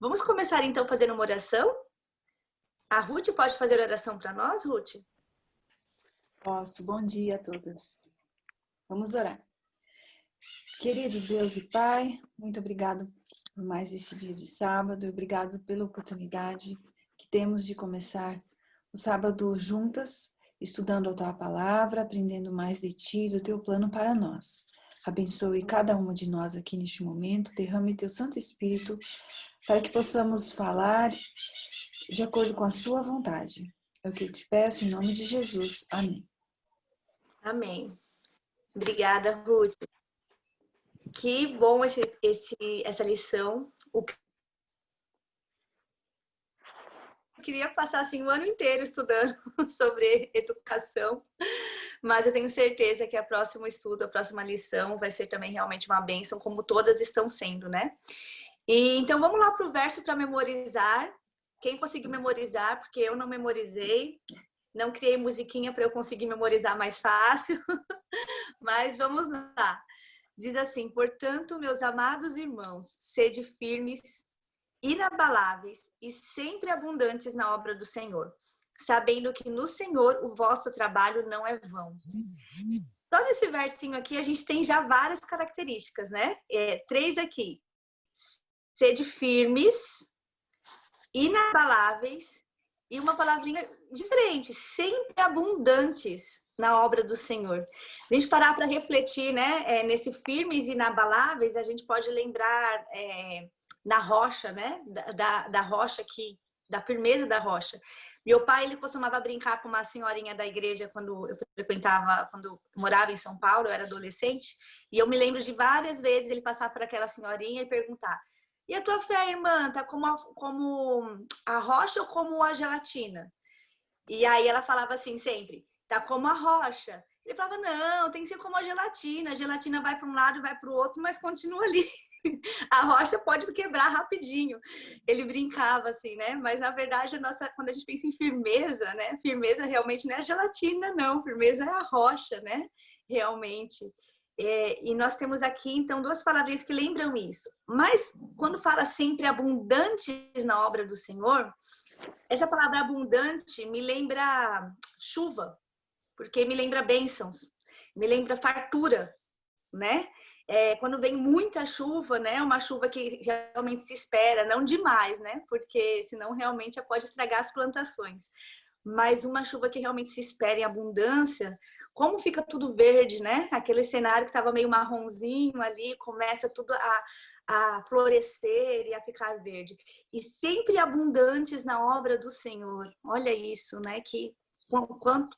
Vamos começar então fazendo uma oração? A Ruth pode fazer oração para nós, Ruth? Posso. Bom dia a todas. Vamos orar. Querido Deus e Pai, muito obrigado por mais este dia de sábado. Obrigado pela oportunidade que temos de começar o sábado juntas, estudando a Tua Palavra, aprendendo mais de Ti e do Teu plano para nós. Abençoe cada uma de nós aqui neste momento, derrame Teu Santo Espírito para que possamos falar de acordo com a Sua vontade. É o que eu te peço em nome de Jesus. Amém. Amém. Obrigada, Ruth. Que bom essa lição. Eu queria passar assim o ano inteiro estudando sobre educação, mas eu tenho certeza que a próximo estudo, a próxima lição vai ser também realmente uma bênção, como todas estão sendo, né? E então vamos lá para o verso para memorizar. Quem conseguiu memorizar, porque eu não memorizei, não criei musiquinha para eu conseguir memorizar mais fácil, mas vamos lá. Diz assim: portanto, meus amados irmãos, sede firmes, inabaláveis e sempre abundantes na obra do Senhor, sabendo que no Senhor o vosso trabalho não é vão. Só nesse versinho aqui a gente tem já várias características, né? 3 aqui. Sede firmes, inabaláveis e uma palavrinha diferente, sempre abundantes na obra do Senhor. A gente parar para refletir, né? Nesse firmes e inabaláveis, a gente pode lembrar na rocha, né? Da rocha aqui, da firmeza da rocha. Meu pai, ele costumava brincar com uma senhorinha da igreja quando eu frequentava, quando eu morava em São Paulo, eu era adolescente, e eu me lembro de várias vezes ele passar por aquela senhorinha e perguntar: e a tua fé, irmã, tá como a rocha ou como a gelatina? E aí ela falava assim sempre: tá como a rocha. Ele falava: não, tem que ser como a gelatina. A gelatina vai para um lado e vai para o outro, mas continua ali. A rocha pode quebrar rapidinho. Ele brincava assim, né? Mas na verdade, quando a gente pensa em firmeza, né? Firmeza realmente não é a gelatina, não. Firmeza é a rocha, né? Realmente. E nós temos aqui, então, 2 palavrinhas que lembram isso. Mas quando fala sempre abundantes na obra do Senhor, essa palavra abundante me lembra chuva, porque me lembra bênçãos, me lembra fartura, né? Quando vem muita chuva, né? Uma chuva que realmente se espera, não demais, né? Porque senão realmente pode estragar as plantações. Mas uma chuva que realmente se espera em abundância, como fica tudo verde, né? Aquele cenário que estava meio marronzinho ali, começa tudo a florescer e a ficar verde. E sempre abundantes na obra do Senhor. Olha isso, né?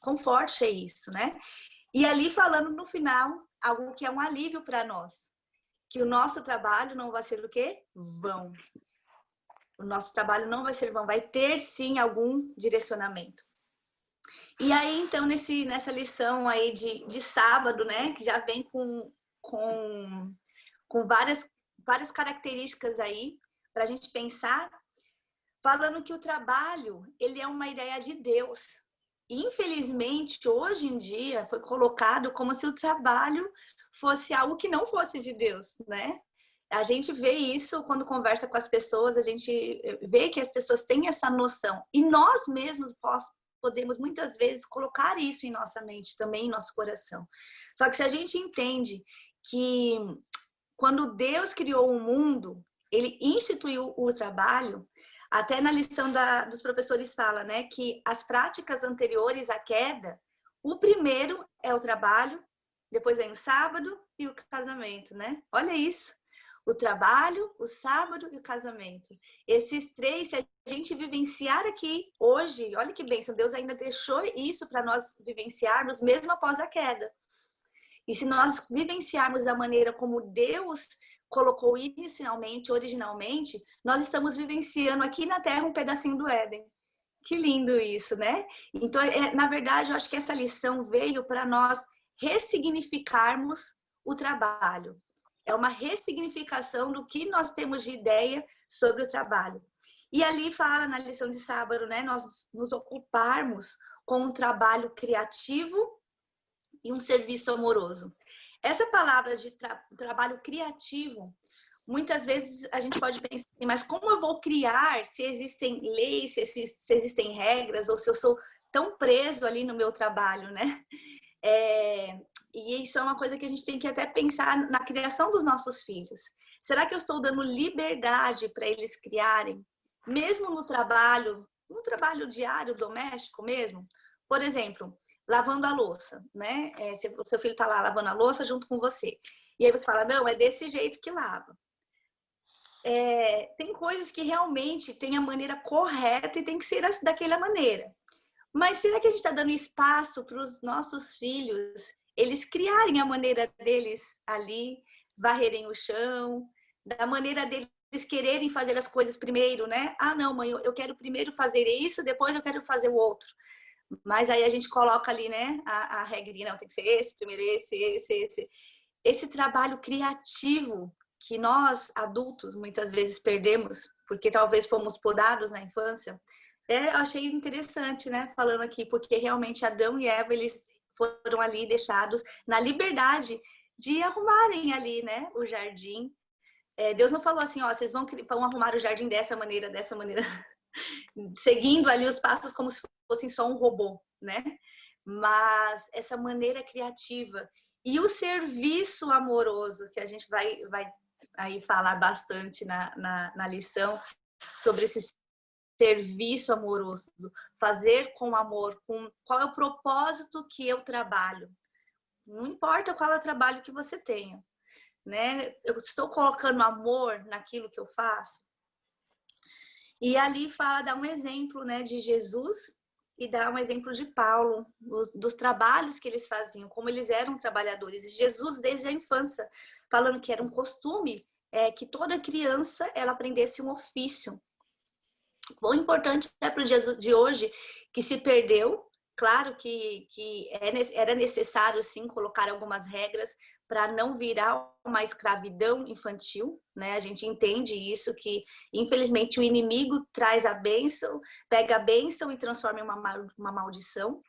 Quão forte é isso, né? E ali falando no final, algo que é um alívio para nós. Que o nosso trabalho não vai ser o quê? Vão. O nosso trabalho não vai ser vão, vai ter sim algum direcionamento. E aí, então, nessa lição aí de sábado, né, que já vem com várias características aí para a gente pensar, falando que o trabalho, ele é uma ideia de Deus. Infelizmente, hoje em dia, foi colocado como se o trabalho fosse algo que não fosse de Deus, né? A gente vê isso quando conversa com as pessoas, a gente vê que as pessoas têm essa noção. E nós mesmos podemos muitas vezes colocar isso em nossa mente, também em nosso coração. Só que se a gente entende que quando Deus criou o mundo, ele instituiu o trabalho, até na lição dos professores fala, né, que as práticas anteriores à queda, o primeiro é o trabalho, depois vem o sábado e o casamento, né? Olha isso. O trabalho, o sábado e o casamento. Esses 3, se a gente vivenciar aqui hoje, olha que bênção, Deus ainda deixou isso para nós vivenciarmos mesmo após a queda. E se nós vivenciarmos da maneira como Deus colocou inicialmente, originalmente, nós estamos vivenciando aqui na Terra um pedacinho do Éden. Que lindo isso, né? Então, na verdade, eu acho que essa lição veio para nós ressignificarmos o trabalho. É uma ressignificação do que nós temos de ideia sobre o trabalho. E ali fala na lição de sábado, né? Nós nos ocuparmos com um trabalho criativo e um serviço amoroso. Essa palavra de trabalho criativo, muitas vezes a gente pode pensar assim, mas como eu vou criar se existem leis, se existem regras, ou se eu sou tão preso ali no meu trabalho, né? E isso é uma coisa que a gente tem que até pensar na criação dos nossos filhos. Será que eu estou dando liberdade para eles criarem, mesmo no trabalho diário, doméstico mesmo? Por exemplo, lavando a louça, né? Se o seu filho está lá lavando a louça junto com você. E aí você fala, não, é desse jeito que lava. Tem coisas que realmente tem a maneira correta e tem que ser daquela maneira. Mas será que a gente está dando espaço para os nossos filhos, eles criarem a maneira deles ali, varrerem o chão, da maneira deles quererem fazer as coisas primeiro, né? Ah, não, mãe, eu quero primeiro fazer isso, depois eu quero fazer o outro. Mas aí a gente coloca ali, né, a regrinha, não, tem que ser esse, primeiro esse. Esse trabalho criativo que nós, adultos, muitas vezes perdemos, porque talvez fomos podados na infância, eu achei interessante, né, falando aqui, porque realmente Adão e Eva, eles foram ali deixados na liberdade de arrumarem ali, né, o jardim. Deus não falou assim, ó, vocês vão arrumar o jardim dessa maneira, seguindo ali os passos como se fossem só um robô, né? Mas essa maneira criativa e o serviço amoroso, que a gente vai aí falar bastante na lição, sobre esse serviço amoroso, fazer com amor, qual é o propósito que eu trabalho. Não importa qual é o trabalho que você tenha, né? Eu estou colocando amor naquilo que eu faço. E ali dá um exemplo, né, de Jesus e dá um exemplo de Paulo, dos trabalhos que eles faziam, como eles eram trabalhadores. E Jesus, desde a infância, falando que era um costume que toda criança ela aprendesse um ofício. O importante é para o dia de hoje, que se perdeu. Claro que era necessário, sim, colocar algumas regras para não virar uma escravidão infantil, né? A gente entende isso, que infelizmente o inimigo traz a bênção, pega a bênção e transforma em uma maldição.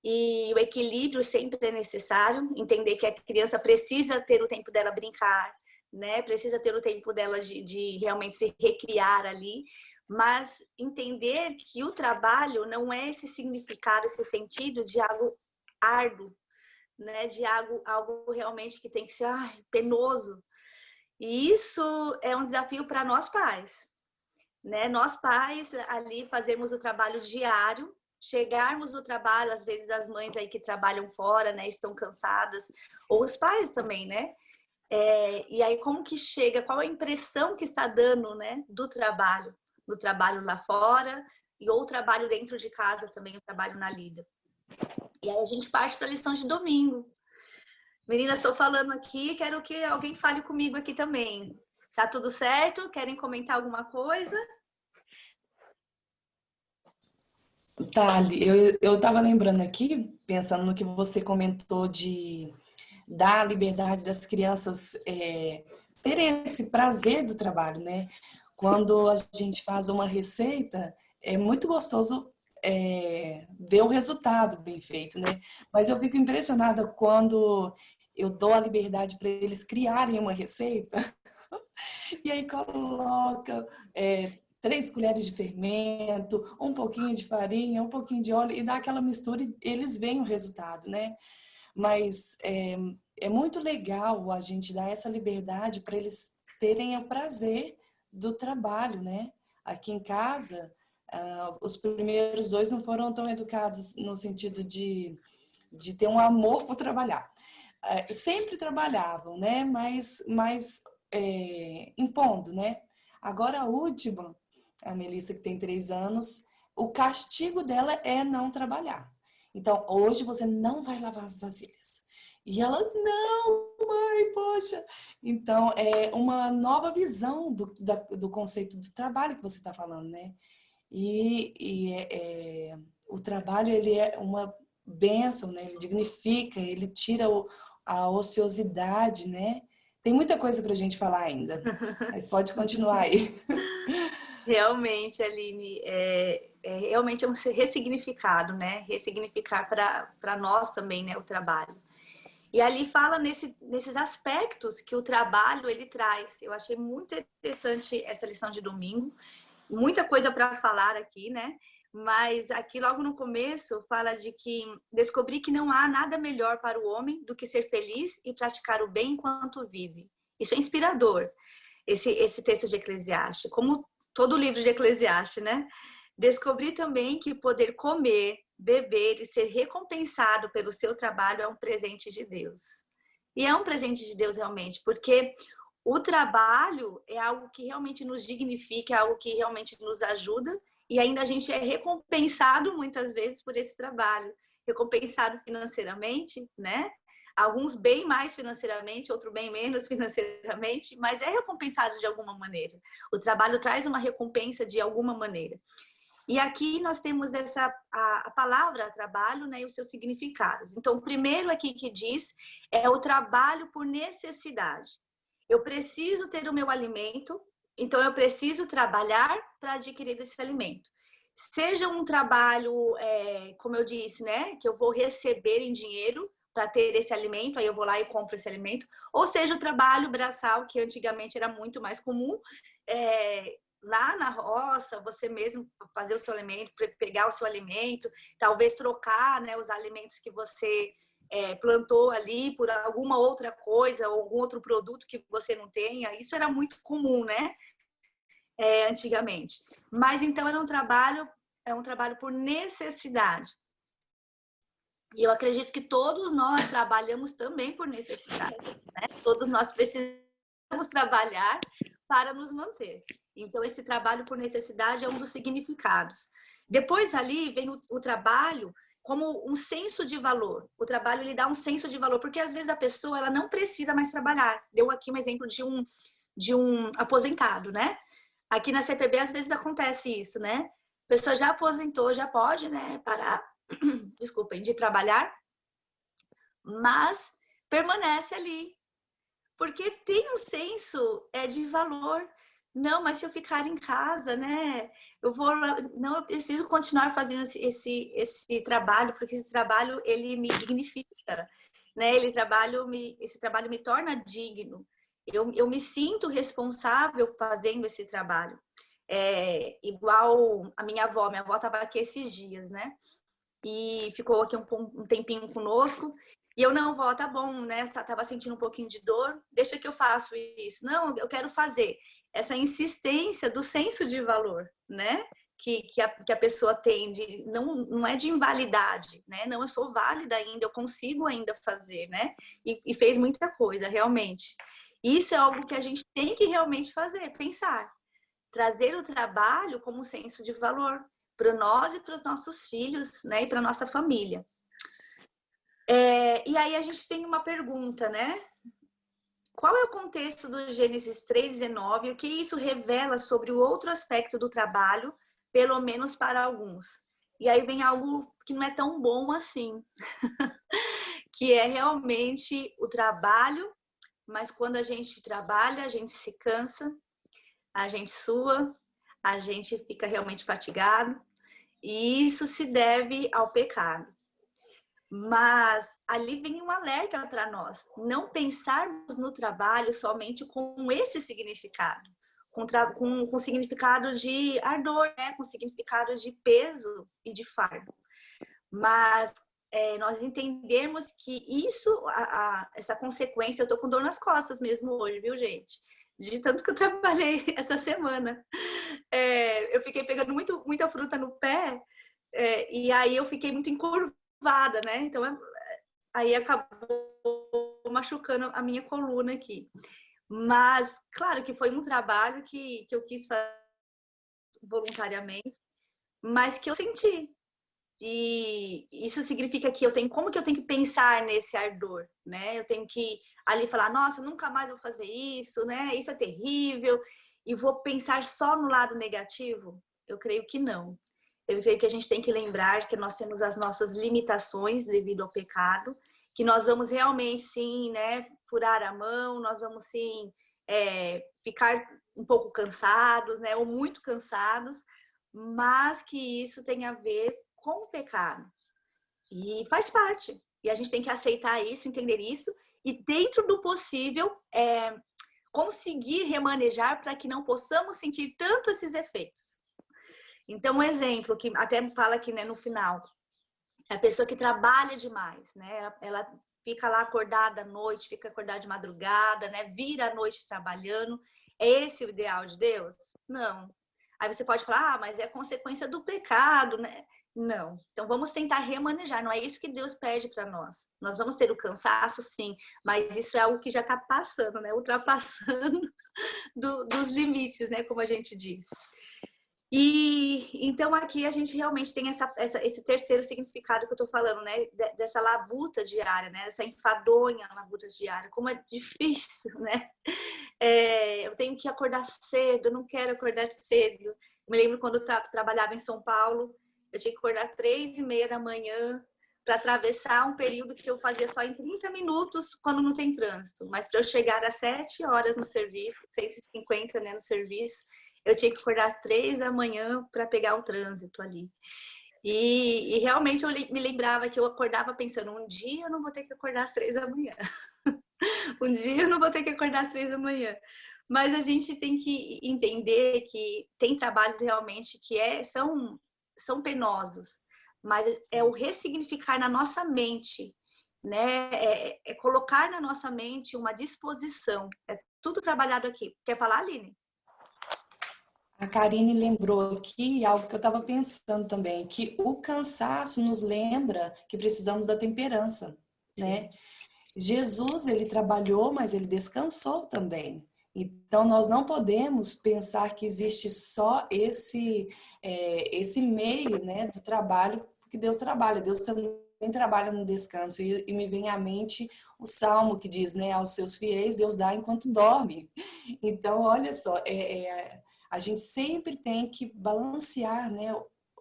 E o equilíbrio sempre é necessário, entender que a criança precisa ter o tempo dela brincar, né? Precisa ter o tempo dela de realmente se recriar ali, mas entender que o trabalho não é esse significado, esse sentido de algo árduo, né? De algo realmente que tem que ser penoso. E isso é um desafio para nós pais, né? Nós pais ali fazermos o trabalho diário, chegarmos do trabalho, às vezes as mães aí que trabalham fora, né, estão cansadas, ou os pais também, né? E aí como que chega, qual a impressão que está dando, né, do trabalho lá fora, ou o trabalho dentro de casa também, o trabalho na lida. E aí a gente parte para a lição de domingo. Meninas, estou falando aqui, quero que alguém fale comigo aqui também. Tá tudo certo? Querem comentar alguma coisa? Thali, eu estava lembrando aqui, pensando no que você comentou de dar a liberdade das crianças terem esse prazer do trabalho, né? Quando a gente faz uma receita, é muito gostoso ver o resultado bem feito, né? Mas eu fico impressionada quando eu dou a liberdade para eles criarem uma receita e aí coloca 3 colheres de fermento, um pouquinho de farinha, um pouquinho de óleo e dá aquela mistura e eles veem o resultado, né? Mas é muito legal a gente dar essa liberdade para eles terem o prazer do trabalho, né? Aqui em casa, os primeiros 2 não foram tão educados no sentido de ter um amor por trabalhar. Sempre trabalhavam, né? Mas impondo, né? Agora a última, a Melissa que tem 3 anos, o castigo dela é não trabalhar. Então, hoje você não vai lavar as vasilhas. E ela, não, mãe, poxa. Então, é uma nova visão do conceito do trabalho que você está falando, né? O trabalho, ele é uma bênção, né? Ele dignifica, ele tira a ociosidade, né? Tem muita coisa para a gente falar ainda, mas pode continuar aí. Realmente, Aline, realmente é um ressignificado, né? Ressignificar para nós também, né, o trabalho. E ali fala nesses aspectos que o trabalho ele traz. Eu achei muito interessante essa lição de domingo. Muita coisa para falar aqui, né? Mas aqui logo no começo fala de que descobri que não há nada melhor para o homem do que ser feliz e praticar o bem enquanto vive. Isso é inspirador, esse texto de Eclesiastes, como todo o livro de Eclesiastes, né? Descobri também que poder comer, beber e ser recompensado pelo seu trabalho é um presente de Deus. E é um presente de Deus realmente, porque o trabalho é algo que realmente nos dignifica, é algo que realmente nos ajuda, e ainda a gente é recompensado muitas vezes por esse trabalho, recompensado financeiramente, né? Alguns bem mais financeiramente, outros bem menos financeiramente, mas é recompensado de alguma maneira. O trabalho traz uma recompensa de alguma maneira. E aqui nós temos a palavra trabalho, né, e os seus significados. Então, o primeiro aqui que diz é o trabalho por necessidade. Eu preciso ter o meu alimento, então eu preciso trabalhar para adquirir esse alimento. Seja um trabalho, como eu disse, né, que eu vou receber em dinheiro para ter esse alimento, aí eu vou lá e compro esse alimento, ou seja, o trabalho braçal, que antigamente era muito mais comum, lá na roça, você mesmo fazer o seu alimento, pegar o seu alimento, talvez trocar, né, os alimentos que você plantou ali por alguma outra coisa, ou algum outro produto que você não tenha. Isso era muito comum, né? Antigamente. Mas então é um trabalho por necessidade. E eu acredito que todos nós trabalhamos também por necessidade, né? Todos nós precisamos trabalhar para nos manter. Então, esse trabalho por necessidade é um dos significados. Depois ali vem o trabalho como um senso de valor. O trabalho ele dá um senso de valor, porque às vezes a pessoa ela não precisa mais trabalhar. Deu aqui um exemplo de um aposentado, né? Aqui na CPB às vezes acontece isso, né? A pessoa já aposentou, já pode, né, parar, desculpem, de trabalhar, mas permanece ali, porque tem um senso de valor. Não, mas se eu ficar em casa, né? Não, eu preciso continuar fazendo esse trabalho, porque esse trabalho ele me dignifica, né? Esse trabalho me torna digno. Eu me sinto responsável fazendo esse trabalho. Igual a minha avó estava aqui esses dias, né? E ficou aqui um tempinho conosco. E eu, não, vó, tá bom, né? Tava sentindo um pouquinho de dor, deixa que eu faço isso. Não, eu quero fazer. Essa insistência do senso de valor, né? Que a pessoa tem, não é de invalidade, né? Não, eu sou válida ainda, eu consigo ainda fazer, né? E fez muita coisa, realmente. Isso é algo que a gente tem que realmente fazer, pensar. Trazer o trabalho como senso de valor para nós e para os nossos filhos, né? E para nossa família. E aí a gente tem uma pergunta, né? Qual é o contexto do Gênesis 3:19? O que isso revela sobre o outro aspecto do trabalho, pelo menos para alguns? E aí vem algo que não é tão bom assim, que é realmente o trabalho, mas quando a gente trabalha, a gente se cansa, a gente sua, a gente fica realmente fatigado, e isso se deve ao pecado. Mas ali vem um alerta para nós, não pensarmos no trabalho somente com esse significado, com significado de ardor, né? Com significado de peso e de fardo. Mas nós entendermos que isso, essa consequência, eu tô com dor nas costas mesmo hoje, viu, gente? De tanto que eu trabalhei essa semana. Eu fiquei pegando muita fruta no pé, e aí eu fiquei muito encurvada, né? Então, aí acabou machucando a minha coluna aqui. Mas, claro que foi um trabalho que eu quis fazer voluntariamente, mas que eu senti. E isso significa que como que eu tenho que pensar nesse ardor, né? Eu tenho que ali falar, nossa, nunca mais vou fazer isso, né? Isso é terrível. E vou pensar só no lado negativo? Eu creio que não. Eu creio que a gente tem que lembrar que nós temos as nossas limitações devido ao pecado, que nós vamos realmente, sim, né, furar a mão, nós vamos, sim, ficar um pouco cansados, né, ou muito cansados, mas que isso tem a ver com o pecado. E faz parte. E a gente tem que aceitar isso, entender isso, e dentro do possível, conseguir remanejar para que não possamos sentir tanto esses efeitos. Então, um exemplo que até fala aqui, né, no final, é a pessoa que trabalha demais, né? Ela fica lá acordada à noite, fica acordada de madrugada, né? Vira a noite trabalhando. É esse o ideal de Deus? Não. Aí você pode falar, mas é consequência do pecado, né? Não. Então vamos tentar remanejar. Não é isso que Deus pede para nós. Nós vamos ter o cansaço, sim, mas isso é algo que já está passando, né? Ultrapassando dos limites, né? Como a gente diz. E então aqui a gente realmente tem esse terceiro significado que eu tô falando, né? Dessa labuta diária, né? Essa enfadonha labuta diária. Como é difícil, né? Eu tenho que acordar cedo, eu não quero acordar cedo. Eu me lembro quando eu trabalhava em São Paulo, eu tinha que acordar 3h30 da manhã para atravessar um período que eu fazia só em 30 minutos quando não tem trânsito. Mas para eu chegar às 7 horas no serviço, 6h50, né, no serviço, eu tinha que acordar 3 da manhã para pegar o trânsito ali. E realmente eu me lembrava que eu acordava pensando, um dia eu não vou ter que acordar às 3 da manhã. Um dia eu não vou ter que acordar às 3 da manhã. Mas a gente tem que entender que tem trabalhos realmente que são penosos, mas é o ressignificar na nossa mente, né? É colocar na nossa mente uma disposição. É tudo trabalhado aqui. Quer falar, Aline? A Karine lembrou aqui algo que eu estava pensando também, que o cansaço nos lembra que precisamos da temperança, né? Jesus, ele trabalhou, mas ele descansou também. Então, nós não podemos pensar que existe só esse meio, né, do trabalho, porque Deus trabalha, Deus também trabalha no descanso. E me vem à mente o Salmo que diz, né, aos seus fiéis, Deus dá enquanto dorme. Então, olha só, a gente sempre tem que balancear, né,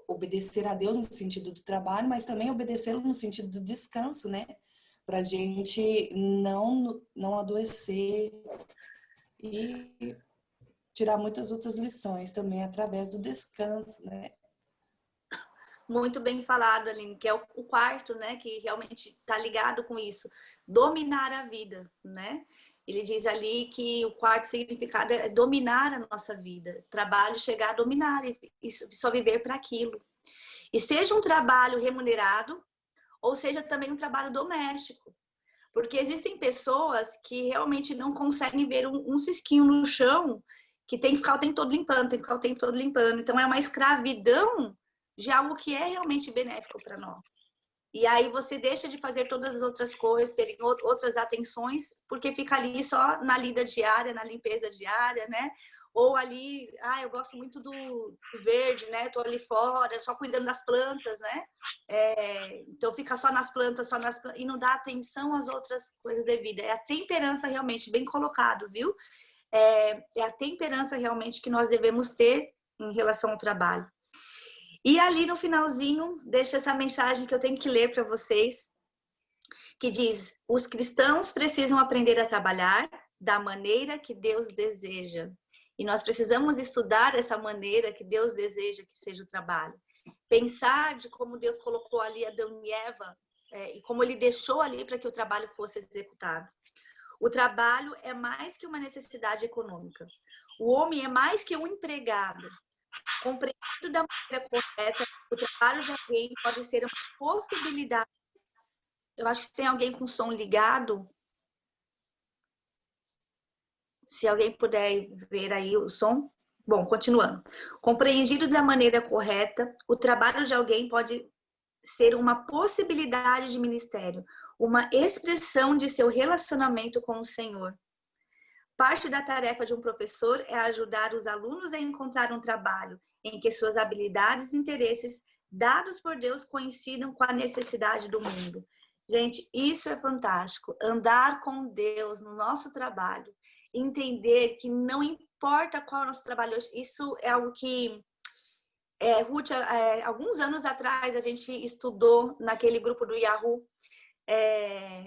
obedecer a Deus no sentido do trabalho, mas também obedecê-lo no sentido do descanso, né? Para a gente não adoecer e tirar muitas outras lições também através do descanso, né? Muito bem falado, Aline, que é o quarto, né, que realmente está ligado com isso, dominar a vida, né? Ele diz ali que o quarto significado é dominar a nossa vida, trabalho, chegar a dominar e só viver para aquilo. E seja um trabalho remunerado, ou seja também um trabalho doméstico. Porque existem pessoas que realmente não conseguem ver um cisquinho no chão, que tem que ficar o tempo todo limpando, tem que ficar o tempo todo limpando. Então é uma escravidão de algo que é realmente benéfico para nós. E aí você deixa de fazer todas as outras coisas, terem outras atenções, porque fica ali só na lida diária, na limpeza diária, né? Ou ali, eu gosto muito do verde, né? Tô ali fora, só cuidando das plantas, né? Então fica só nas plantas, e não dá atenção às outras coisas da vida. É a temperança realmente, bem colocado, viu? É a temperança realmente que nós devemos ter em relação ao trabalho. E ali no finalzinho, deixa essa mensagem que eu tenho que ler para vocês, que diz: os cristãos precisam aprender a trabalhar da maneira que Deus deseja. E nós precisamos estudar essa maneira que Deus deseja que seja o trabalho. Pensar de como Deus colocou ali Adão e Eva, e como ele deixou ali para que o trabalho fosse executado. O trabalho é mais que uma necessidade econômica. O homem é mais que um empregado. Compreendido da maneira correta, o trabalho de alguém pode ser uma possibilidade. Eu acho que tem alguém com som ligado. Se alguém puder ver aí o som. Bom, continuando. Compreendido da maneira correta, o trabalho de alguém pode ser uma possibilidade de ministério, uma expressão de seu relacionamento com o Senhor. Parte da tarefa de um professor é ajudar os alunos a encontrar um trabalho em que suas habilidades e interesses dados por Deus coincidam com a necessidade do mundo. Gente, isso é fantástico. Andar com Deus no nosso trabalho, entender que não importa qual é o nosso trabalho, isso é algo que Ruth, alguns anos atrás a gente estudou naquele grupo do Yahoo,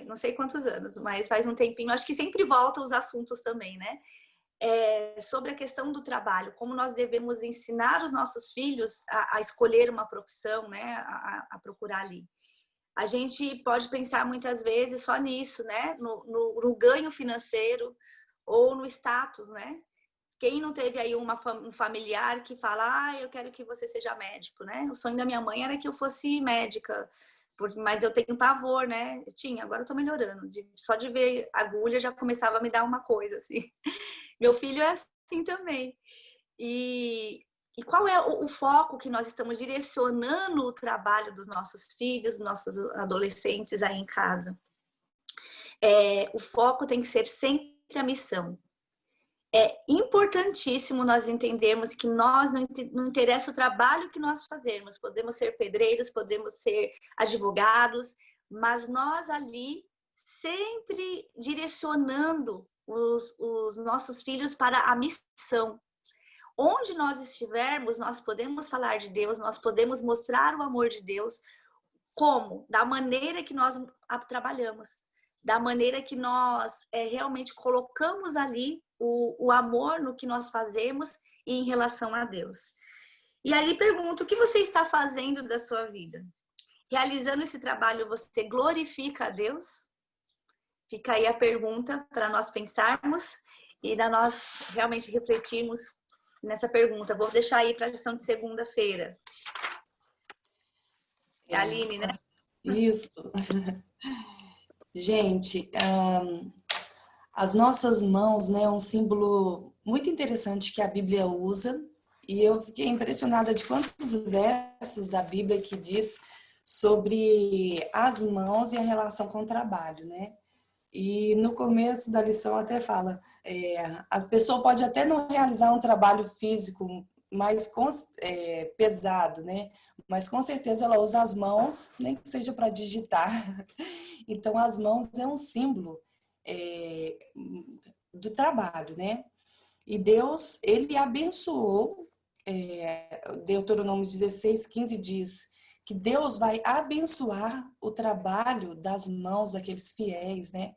não sei quantos anos, mas faz um tempinho, acho que sempre voltam os assuntos também, né? Sobre a questão do trabalho, como nós devemos ensinar os nossos filhos a escolher uma profissão, né? A procurar ali. A gente pode pensar muitas vezes só nisso, né? No ganho financeiro ou no status, né? Quem não teve aí um familiar que fala, eu quero que você seja médico, né? O sonho da minha mãe era que eu fosse médica, mas eu tenho pavor, né? Agora eu tô melhorando. Só de ver agulha já começava a me dar uma coisa, assim. Meu filho é assim também. E qual é o foco que nós estamos direcionando o trabalho dos nossos filhos, dos nossos adolescentes aí em casa? O foco tem que ser sempre a missão. É importantíssimo nós entendermos que nós não interessa o trabalho que nós fazemos. Podemos ser pedreiros, podemos ser advogados, mas nós ali sempre direcionando os nossos filhos para a missão. Onde nós estivermos, nós podemos falar de Deus, nós podemos mostrar o amor de Deus. Como? Da maneira que nós trabalhamos, da maneira que nós realmente colocamos ali o amor no que nós fazemos e em relação a Deus. E ali pergunto, o que você está fazendo da sua vida? Realizando esse trabalho, você glorifica a Deus? Fica aí a pergunta para nós pensarmos e nós realmente refletirmos nessa pergunta. Vou deixar aí para a lição de segunda-feira. É a Aline, né? Isso. Gente, as nossas mãos, né, é um símbolo muito interessante que a Bíblia usa, e eu fiquei impressionada de quantos versos da Bíblia que diz sobre as mãos e a relação com o trabalho, né? E no começo da lição até fala, as pessoas podem até não realizar um trabalho físico mais pesado, né? Mas com certeza ela usa as mãos, nem que seja para digitar. Então as mãos é um símbolo do trabalho, né? E Deus, ele abençoou, Deuteronômio 16:15 diz que Deus vai abençoar o trabalho das mãos daqueles fiéis, né?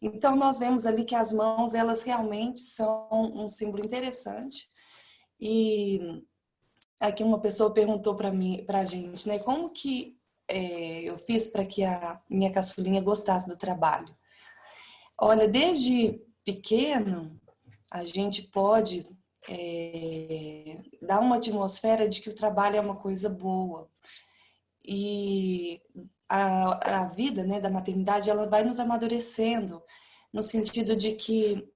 Então nós vemos ali que as mãos, elas realmente são um símbolo interessante. E aqui uma pessoa perguntou para a gente, né? Como que eu fiz para que a minha caçulinha gostasse do trabalho? Olha, desde pequeno, a gente pode dar uma atmosfera de que o trabalho é uma coisa boa. E a vida, né, da maternidade, ela vai nos amadurecendo, no sentido de que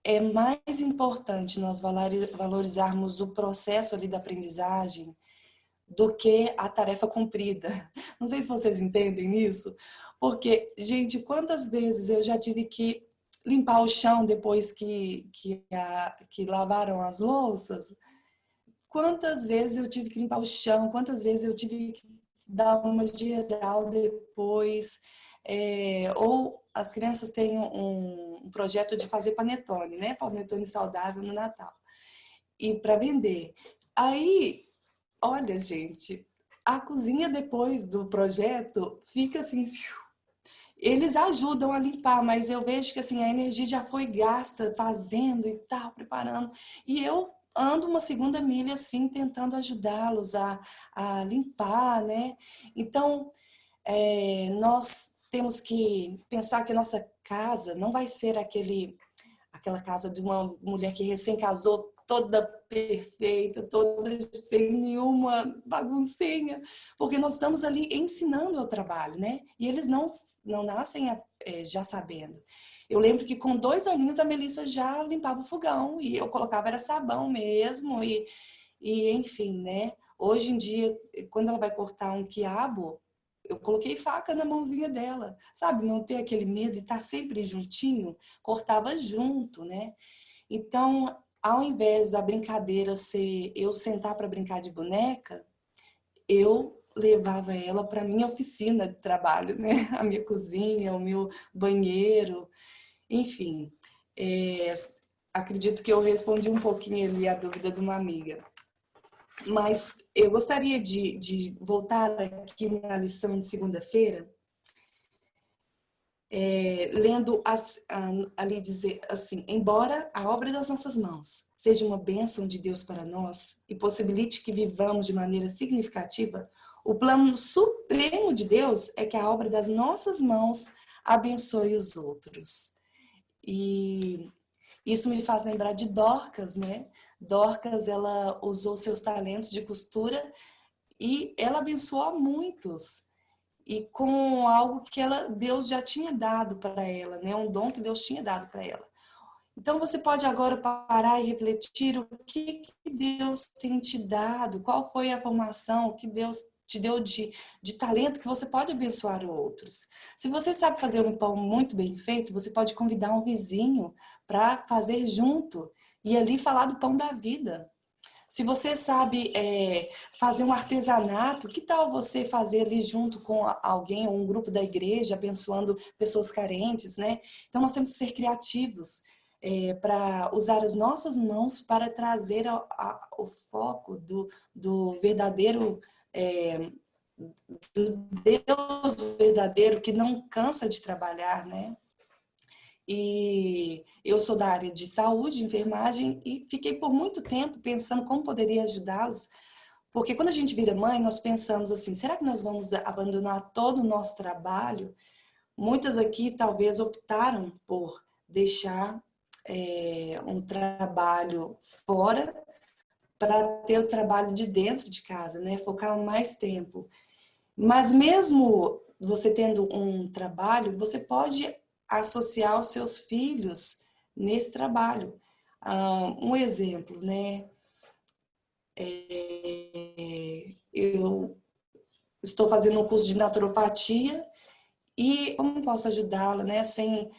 é mais importante nós valorizarmos o processo ali da aprendizagem do que a tarefa cumprida. Não sei se vocês entendem isso, porque, gente, quantas vezes eu já tive que limpar o chão depois que lavaram as louças? Quantas vezes eu tive que limpar o chão? Quantas vezes eu tive que dar uma geral depois? Ou as crianças têm um projeto de fazer panetone, né? Panetone saudável no Natal. E para vender. Aí, olha, gente, a cozinha depois do projeto fica assim... Eles ajudam a limpar, mas eu vejo que assim, a energia já foi gasta fazendo e tal, preparando. E eu ando uma segunda milha assim, tentando ajudá-los a limpar, né? Então, nós temos que pensar que a nossa casa não vai ser aquela casa de uma mulher que recém casou, toda perfeita, toda sem nenhuma baguncinha, porque nós estamos ali ensinando o trabalho, né? E eles não nascem já sabendo. Eu lembro que com 2 aninhos a Melissa já limpava o fogão e eu colocava era sabão mesmo e enfim, né? Hoje em dia, quando ela vai cortar um quiabo, eu coloquei faca na mãozinha dela, sabe? Não ter aquele medo de estar sempre juntinho, cortava junto, né? Então, ao invés da brincadeira ser eu sentar para brincar de boneca, eu levava ela para minha oficina de trabalho, né? A minha cozinha, o meu banheiro, enfim. Acredito que eu respondi um pouquinho ali a dúvida de uma amiga. Mas eu gostaria de voltar aqui na lição de segunda-feira, lendo ali dizer assim: embora a obra das nossas mãos seja uma bênção de Deus para nós e possibilite que vivamos de maneira significativa, O plano supremo de Deus é que a obra das nossas mãos abençoe os outros. E isso me faz lembrar de Dorcas, né? Dorcas, ela usou seus talentos de costura e ela abençoou a muitos. E com algo que Deus já tinha dado para ela, né? Um dom que Deus tinha dado para ela. Então você pode agora parar e refletir o que Deus tem te dado, qual foi a formação que Deus te deu de talento que você pode abençoar outros. Se você sabe fazer um pão muito bem feito, você pode convidar um vizinho para fazer junto e ali falar do pão da vida. Se você sabe fazer um artesanato, que tal você fazer ali junto com alguém ou um grupo da igreja, abençoando pessoas carentes, né? Então nós temos que ser criativos para usar as nossas mãos para trazer o foco do verdadeiro, do Deus verdadeiro que não cansa de trabalhar, né? E eu sou da área de saúde, enfermagem, e fiquei por muito tempo pensando como poderia ajudá-los, porque quando a gente vira mãe, nós pensamos assim, será que nós vamos abandonar todo o nosso trabalho? Muitas aqui talvez optaram por deixar um trabalho fora para ter o trabalho de dentro de casa, né? Focar mais tempo. Mas mesmo você tendo um trabalho, você pode associar os seus filhos nesse trabalho. Um exemplo, né? Eu estou fazendo um curso de naturopatia e como posso ajudá-la, né? Sem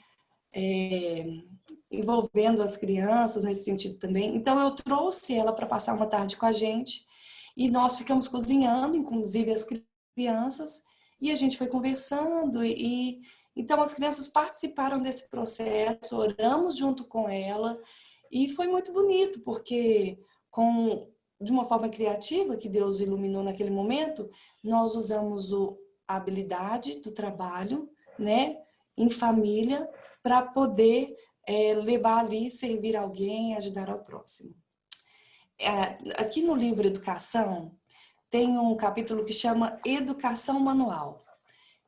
envolvendo as crianças nesse sentido também. Então eu trouxe ela para passar uma tarde com a gente e nós ficamos cozinhando, inclusive as crianças, e a gente foi conversando e então as crianças participaram desse processo, oramos junto com ela e foi muito bonito porque de uma forma criativa que Deus iluminou naquele momento, nós usamos a habilidade do trabalho, né, em família para poder levar ali, servir alguém, ajudar ao próximo. Aqui no livro Educação, tem um capítulo que chama Educação Manual,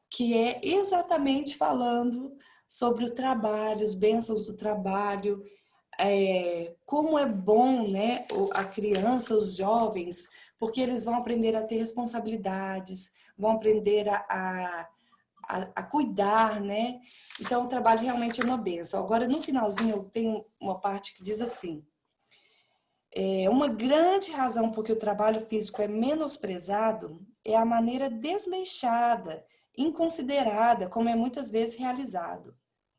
que é exatamente falando sobre o trabalho, as bênçãos do trabalho, como é bom, né, a criança, os jovens, porque eles vão aprender a ter responsabilidades, vão aprender a cuidar, né? Então, o trabalho realmente é uma bênção. Agora, no finalzinho, eu tenho uma parte que diz assim, uma grande razão por que o trabalho físico é menosprezado é a maneira desleixada, inconsiderada, como é muitas vezes realizado.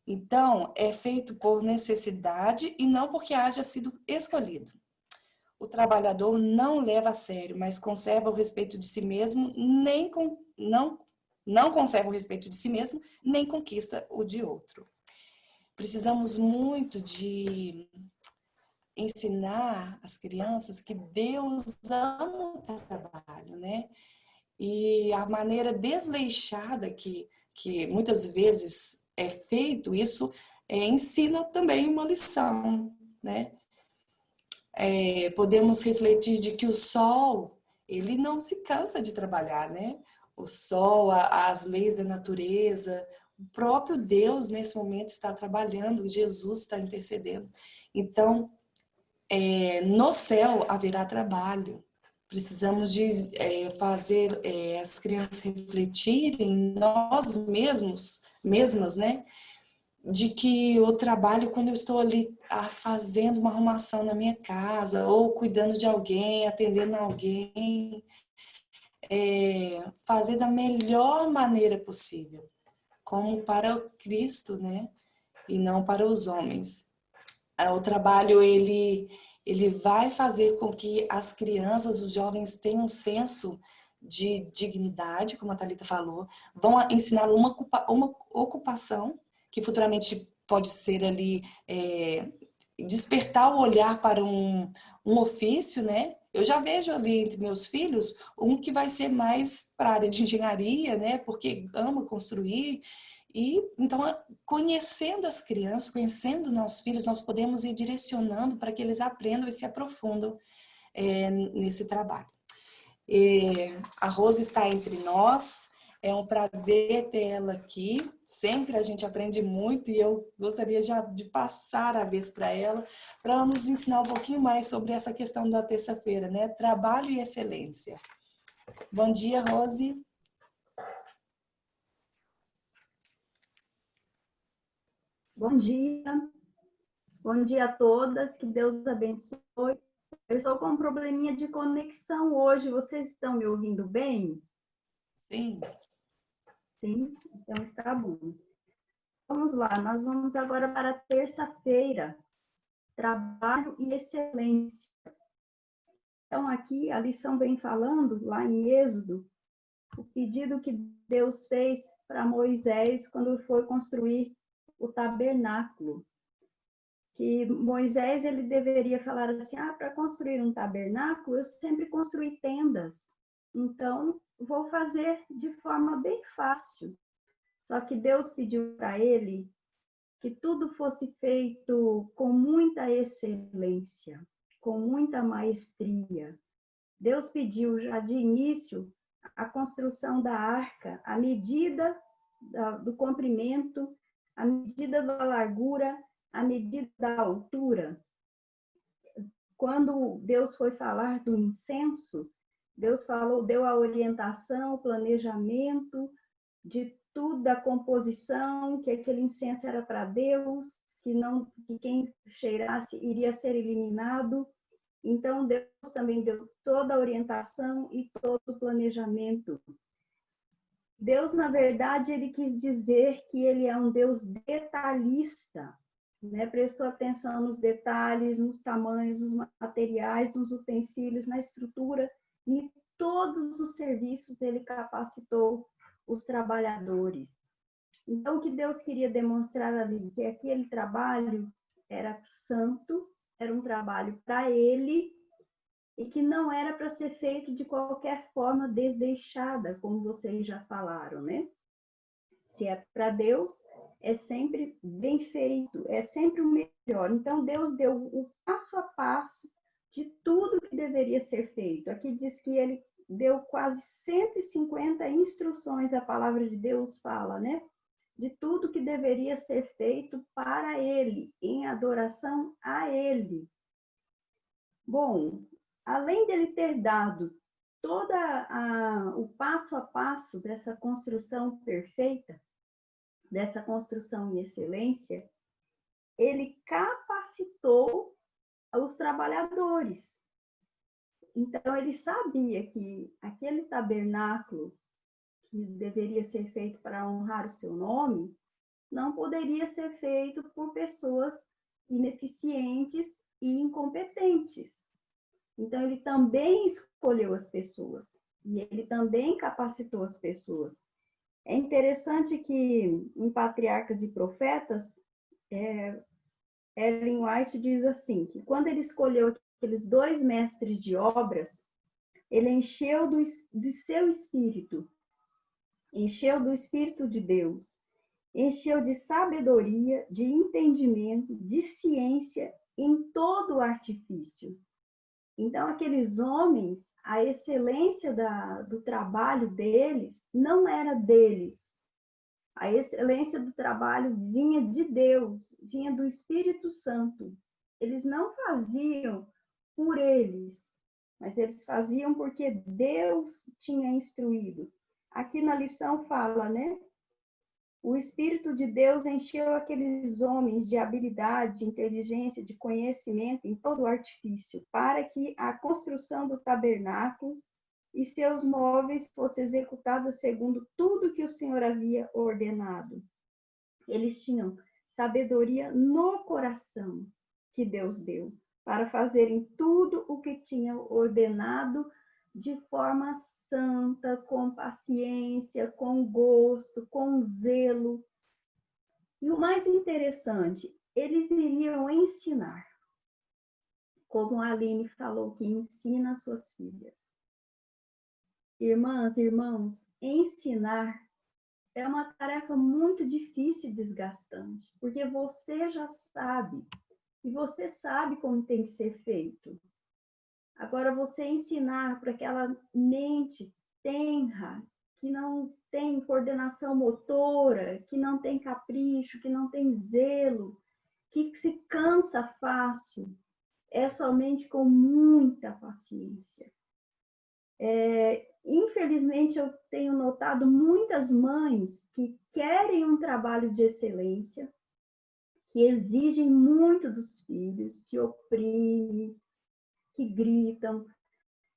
Então, é feito por necessidade e não porque haja sido escolhido. O trabalhador não leva a sério, mas conserva o respeito de si mesmo, não conserva o respeito de si mesmo, nem conquista o de outro. Precisamos muito de ensinar as crianças que Deus ama o trabalho, né? E a maneira desleixada que muitas vezes é feito isso, ensina também uma lição, né? Podemos refletir de que o sol, ele não se cansa de trabalhar, né? O sol, as leis da natureza, o próprio Deus nesse momento está trabalhando, Jesus está intercedendo. Então, no céu haverá trabalho. Precisamos de fazer as crianças refletirem, nós mesmas, né? De que o trabalho, quando eu estou ali fazendo uma arrumação na minha casa, ou cuidando de alguém, atendendo alguém, fazer da melhor maneira possível, como para o Cristo, né? E não para os homens. O trabalho, ele vai fazer com que as crianças, os jovens tenham um senso de dignidade, como a Thalita falou, vão ensinar uma ocupação, que futuramente pode ser ali, despertar o olhar para um ofício, né? Eu já vejo ali entre meus filhos um que vai ser mais para a área de engenharia, né? Porque ama construir. E então, conhecendo as crianças, conhecendo nossos filhos, nós podemos ir direcionando para que eles aprendam e se aprofundam nesse trabalho. A Rose está entre nós. É um prazer ter ela aqui. Sempre a gente aprende muito e eu gostaria já de passar a vez para ela nos ensinar um pouquinho mais sobre essa questão da terça-feira, né? Trabalho e excelência. Bom dia, Rose. Bom dia. Bom dia a todas. Que Deus abençoe. Eu estou com um probleminha de conexão hoje. Vocês estão me ouvindo bem? Sim. Sim? Então está bom. Vamos lá. Nós vamos agora para a terça-feira. Trabalho e excelência. Então, aqui a lição vem falando, lá em Êxodo, o pedido que Deus fez para Moisés quando foi construir o tabernáculo. Que Moisés ele deveria falar assim, para construir um tabernáculo, eu sempre construí tendas. Então, vou fazer de forma bem fácil. Só que Deus pediu para ele que tudo fosse feito com muita excelência, com muita maestria. Deus pediu já de início a construção da arca, a medida do comprimento, a medida da largura, a medida da altura. Quando Deus foi falar do incenso, Deus deu a orientação, o planejamento de tudo, da composição, que aquele incenso era para Deus, que quem cheirasse iria ser eliminado. Então, Deus também deu toda a orientação e todo o planejamento. Deus, na verdade, ele quis dizer que ele é um Deus detalhista, né? Prestou atenção nos detalhes, nos tamanhos, nos materiais, nos utensílios, na estrutura, e todos os serviços ele capacitou os trabalhadores. Então, o que Deus queria demonstrar ali, que aquele trabalho era santo, era um trabalho para ele, e que não era para ser feito de qualquer forma desleixada, como vocês já falaram, né? Se é para Deus, é sempre bem feito, é sempre o melhor. Então, Deus deu o passo a passo de tudo que deveria ser feito. Aqui diz que ele deu quase 150 instruções, a palavra de Deus fala, né? De tudo que deveria ser feito para ele, em adoração a ele. Bom, além dele ter dado todo o passo a passo dessa construção perfeita, dessa construção em excelência, ele capacitou os trabalhadores. Então, ele sabia que aquele tabernáculo que deveria ser feito para honrar o seu nome, não poderia ser feito por pessoas ineficientes e incompetentes. Então, ele também escolheu as pessoas e ele também capacitou as pessoas. É interessante que em Patriarcas e Profetas, Ellen White diz assim, que quando ele escolheu aqueles 2 mestres de obras, ele encheu do seu espírito, encheu do Espírito de Deus, encheu de sabedoria, de entendimento, de ciência em todo o artifício. Então, aqueles homens, a excelência do trabalho deles não era deles. A excelência do trabalho vinha de Deus, vinha do Espírito Santo. Eles não faziam por eles, mas eles faziam porque Deus tinha instruído. Aqui na lição fala, né? O Espírito de Deus encheu aqueles homens de habilidade, de inteligência, de conhecimento em todo o artifício, para que a construção do tabernáculo e seus móveis fosse executada segundo tudo que o Senhor havia ordenado. Eles tinham sabedoria no coração que Deus deu, para fazerem tudo o que tinha ordenado de forma santa, com paciência, com gosto, com zelo. E o mais interessante, eles iriam ensinar, como a Aline falou, que ensina suas filhas. Irmãs, irmãos, ensinar é uma tarefa muito difícil e desgastante, porque você já sabe, e você sabe como tem que ser feito. Agora, você ensinar para aquela mente tenra, que não tem coordenação motora, que não tem capricho, que não tem zelo, que se cansa fácil, é somente com muita paciência. Infelizmente, eu tenho notado muitas mães que querem um trabalho de excelência, que exigem muito dos filhos, que oprimem, que gritam,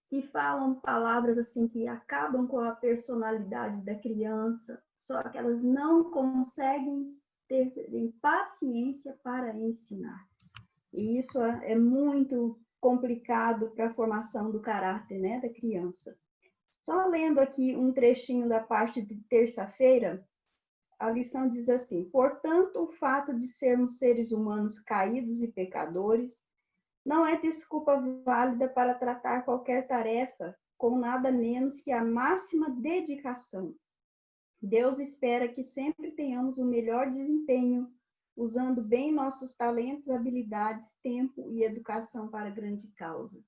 que falam palavras assim que acabam com a personalidade da criança, só que elas não conseguem ter paciência para ensinar. E isso é muito complicado para a formação do caráter, né, da criança. Só lendo aqui um trechinho da parte de terça-feira, a lição diz assim: portanto, o fato de sermos seres humanos caídos e pecadores não é desculpa válida para tratar qualquer tarefa com nada menos que a máxima dedicação. Deus espera que sempre tenhamos o melhor desempenho, usando bem nossos talentos, habilidades, tempo e educação para grandes causas.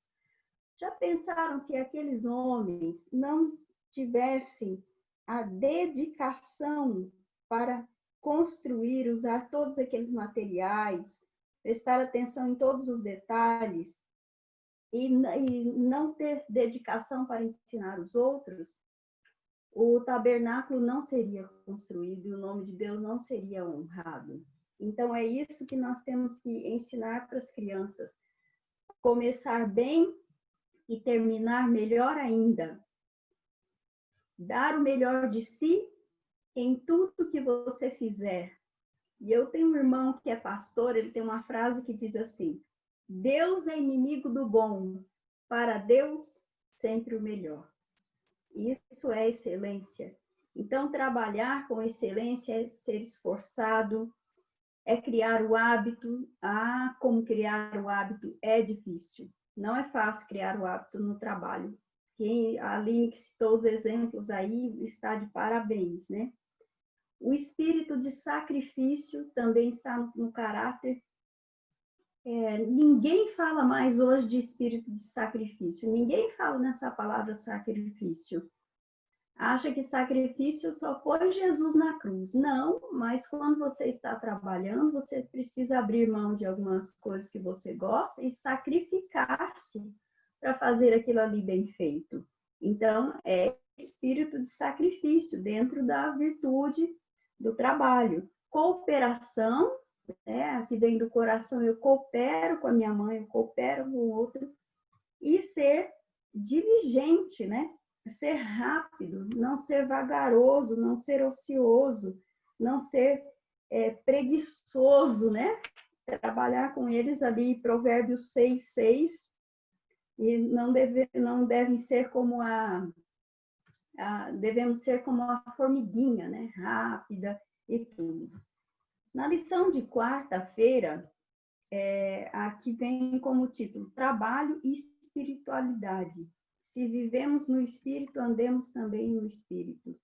Já pensaram se aqueles homens não tivessem a dedicação para construir, usar todos aqueles materiais, prestar atenção em todos os detalhes e não ter dedicação para ensinar os outros, o tabernáculo não seria construído e o nome de Deus não seria honrado. Então, é isso que nós temos que ensinar para as crianças. Começar bem e terminar melhor ainda. Dar o melhor de si em tudo que você fizer. E eu tenho um irmão que é pastor, ele tem uma frase que diz assim: Deus é inimigo do bom, para Deus sempre o melhor. Isso é excelência. Então, trabalhar com excelência é ser esforçado, é criar o hábito. Como criar o hábito é difícil. Não é fácil criar o hábito no trabalho. A Aline, que citou os exemplos aí, está de parabéns, né? O espírito de sacrifício também está no caráter. Ninguém fala mais hoje de espírito de sacrifício. Ninguém fala nessa palavra sacrifício. Acha que sacrifício só foi Jesus na cruz. Não, mas quando você está trabalhando, você precisa abrir mão de algumas coisas que você gosta e sacrificar-se para fazer aquilo ali bem feito. Então, é espírito de sacrifício dentro da virtude do trabalho. Cooperação, aqui dentro do coração, eu coopero com a minha mãe, eu coopero com o outro. E ser diligente, né? Ser rápido, não ser vagaroso, não ser ocioso, não ser preguiçoso, né? Trabalhar com eles ali, Provérbios 6:6, e não devem ser como devemos ser como a formiguinha, né? Rápida e tudo. Na lição de quarta-feira, aqui vem como título: Trabalho e Espiritualidade. Se vivemos no Espírito, andemos também no Espírito.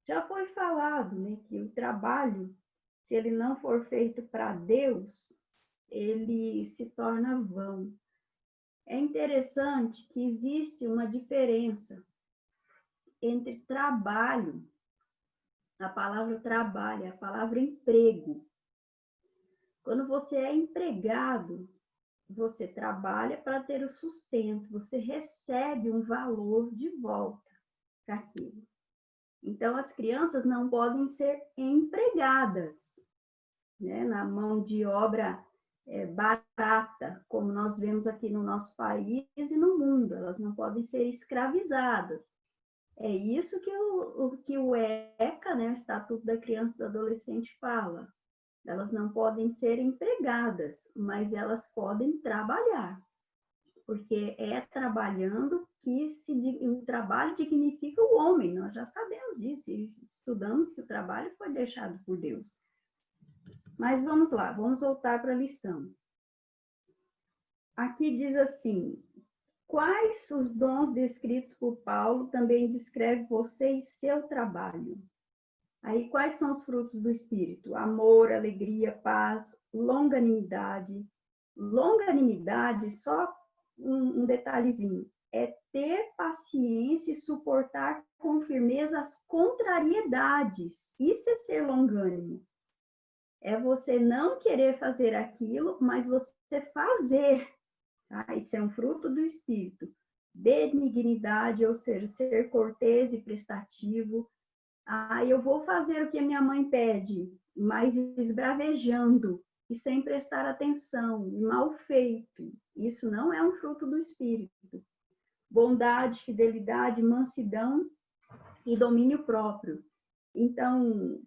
Já foi falado, né, que o trabalho, se ele não for feito para Deus, ele se torna vão. É interessante que existe uma diferença entre trabalho, a palavra trabalho, a palavra emprego. Quando você é empregado, você trabalha para ter o sustento, você recebe um valor de volta para aquilo. Então, as crianças não podem ser empregadas, né, na mão de obra barata, como nós vemos aqui no nosso país e no mundo. Elas não podem ser escravizadas. É isso que o ECA, né, o Estatuto da Criança e do Adolescente, fala. Elas não podem ser empregadas, mas elas podem trabalhar, porque é trabalhando que o trabalho dignifica o homem. Nós já sabemos disso, estudamos que o trabalho foi deixado por Deus. Mas vamos lá, vamos voltar para a lição. Aqui diz assim: quais os dons descritos por Paulo também descreve você e seu trabalho? Aí, quais são os frutos do Espírito? Amor, alegria, paz, longanimidade. Longanimidade, só um detalhezinho. É ter paciência e suportar com firmeza as contrariedades. Isso é ser longânimo. É você não querer fazer aquilo, mas você fazer. Tá? Isso é um fruto do Espírito. Benignidade, ou seja, ser cortês e prestativo. Eu vou fazer o que a minha mãe pede, mas esbravejando e sem prestar atenção, mal feito. Isso não é um fruto do Espírito. Bondade, fidelidade, mansidão e domínio próprio. Então,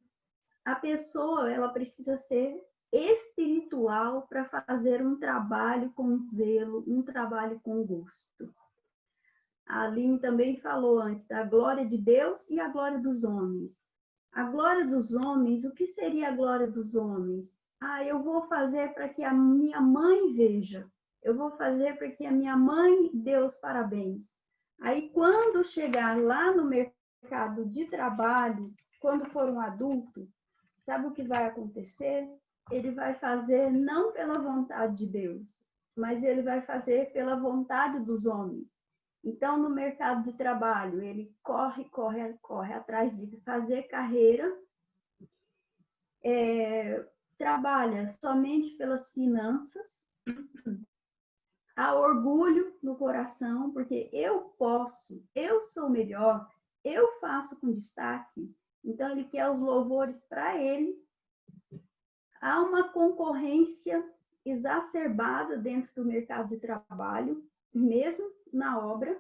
a pessoa, ela precisa ser espiritual para fazer um trabalho com zelo, um trabalho com gosto. A Aline também falou antes da glória de Deus e a glória dos homens. A glória dos homens, o que seria a glória dos homens? Eu vou fazer para que a minha mãe veja. Eu vou fazer para que a minha mãe dê os parabéns. Aí, quando chegar lá no mercado de trabalho, quando for um adulto, sabe o que vai acontecer? Ele vai fazer não pela vontade de Deus, mas ele vai fazer pela vontade dos homens. Então, no mercado de trabalho, ele corre atrás de fazer carreira, trabalha somente pelas finanças, há orgulho no coração, porque eu posso, eu sou melhor, eu faço com destaque. Então, ele quer os louvores para ele. Há uma concorrência exacerbada dentro do mercado de trabalho, mesmo na obra,